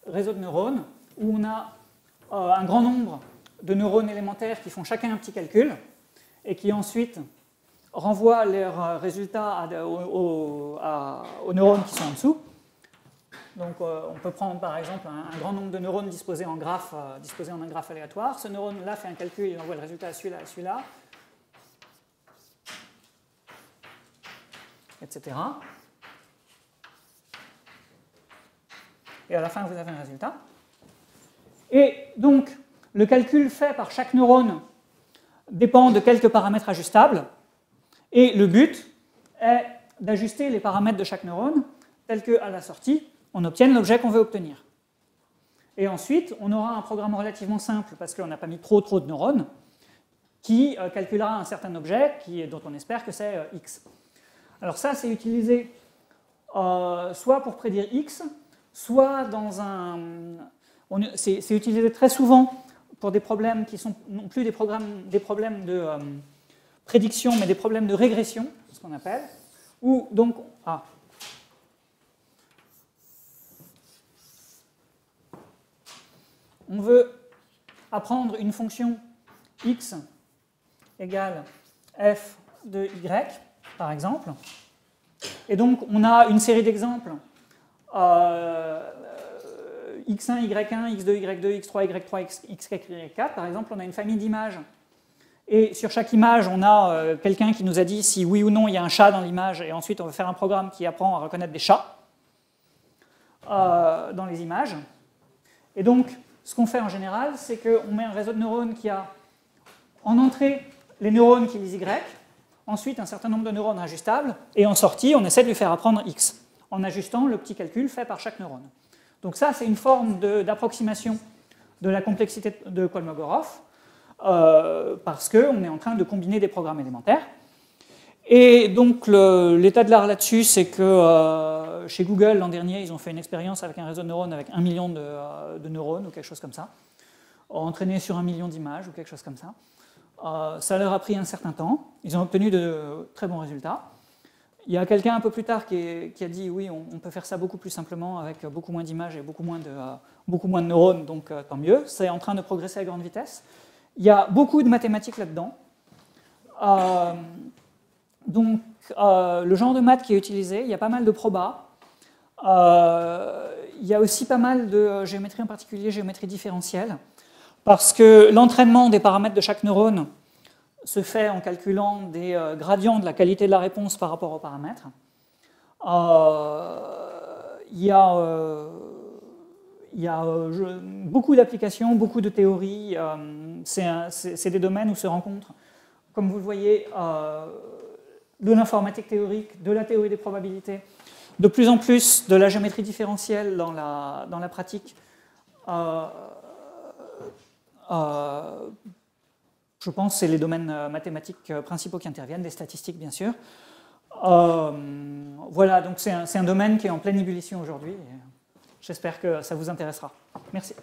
réseau de neurones, où on a un grand nombre de neurones élémentaires qui font chacun un petit calcul, et qui ensuite renvoient leurs résultats aux neurones qui sont en dessous. Donc on peut prendre par exemple un grand nombre de neurones disposés en un graphe aléatoire. Ce neurone-là fait un calcul, il envoie le résultat à celui-là, à celui-là, etc. Et à la fin, vous avez un résultat. Et donc, le calcul fait par chaque neurone dépend de quelques paramètres ajustables. Et le but est d'ajuster les paramètres de chaque neurone tels qu'à la sortie, on obtienne l'objet qu'on veut obtenir. Et ensuite, on aura un programme relativement simple, parce qu'on n'a pas mis trop de neurones, qui calculera un certain objet dont on espère que c'est x. Alors ça, c'est utilisé soit pour prédire x, soit dans un... C'est utilisé très souvent pour des problèmes qui sont non plus des problèmes de prédiction, mais des problèmes de régression, ce qu'on appelle, où donc... On veut apprendre une fonction x égale f de y, par exemple. Et donc, on a une série d'exemples x1, y1, x2, y2, x3, y3, x4. Par exemple, on a une famille d'images. Et sur chaque image, on a quelqu'un qui nous a dit si oui ou non il y a un chat dans l'image. Et ensuite, on va faire un programme qui apprend à reconnaître des chats dans les images. Et donc, ce qu'on fait en général, c'est qu'on met un réseau de neurones qui a en entrée les neurones qui lisent y, ensuite un certain nombre de neurones ajustables, et en sortie, on essaie de lui faire apprendre x, en ajustant le petit calcul fait par chaque neurone. Donc ça, c'est une forme d'approximation de la complexité de Kolmogorov, parce qu'on est en train de combiner des programmes élémentaires. Et donc l'état de l'art là-dessus, c'est que chez Google, l'an dernier, ils ont fait une expérience avec un réseau de neurones avec 1 million de neurones, ou quelque chose comme ça, entraîné sur 1 million d'images, ou quelque chose comme ça. Ça leur a pris un certain temps, ils ont obtenu de très bons résultats. Il y a quelqu'un un peu plus tard qui a dit oui, on peut faire ça beaucoup plus simplement avec beaucoup moins d'images et beaucoup moins de neurones, donc tant mieux. C'est en train de progresser à grande vitesse. Il y a beaucoup de mathématiques là-dedans. Donc, le genre de maths qui est utilisé, il y a pas mal de probas. Il y a aussi pas mal de géométrie, en particulier géométrie différentielle, parce que l'entraînement des paramètres de chaque neurone se fait en calculant des gradients de la qualité de la réponse par rapport aux paramètres. Il y a beaucoup d'applications, beaucoup de théories. C'est des domaines où se rencontrent, comme vous le voyez, de l'informatique théorique, de la théorie des probabilités, de plus en plus de la géométrie différentielle dans la pratique. Je pense que c'est les domaines mathématiques principaux qui interviennent, des statistiques bien sûr. Voilà, donc c'est un domaine qui est en pleine ébullition aujourd'hui. J'espère que ça vous intéressera. Merci.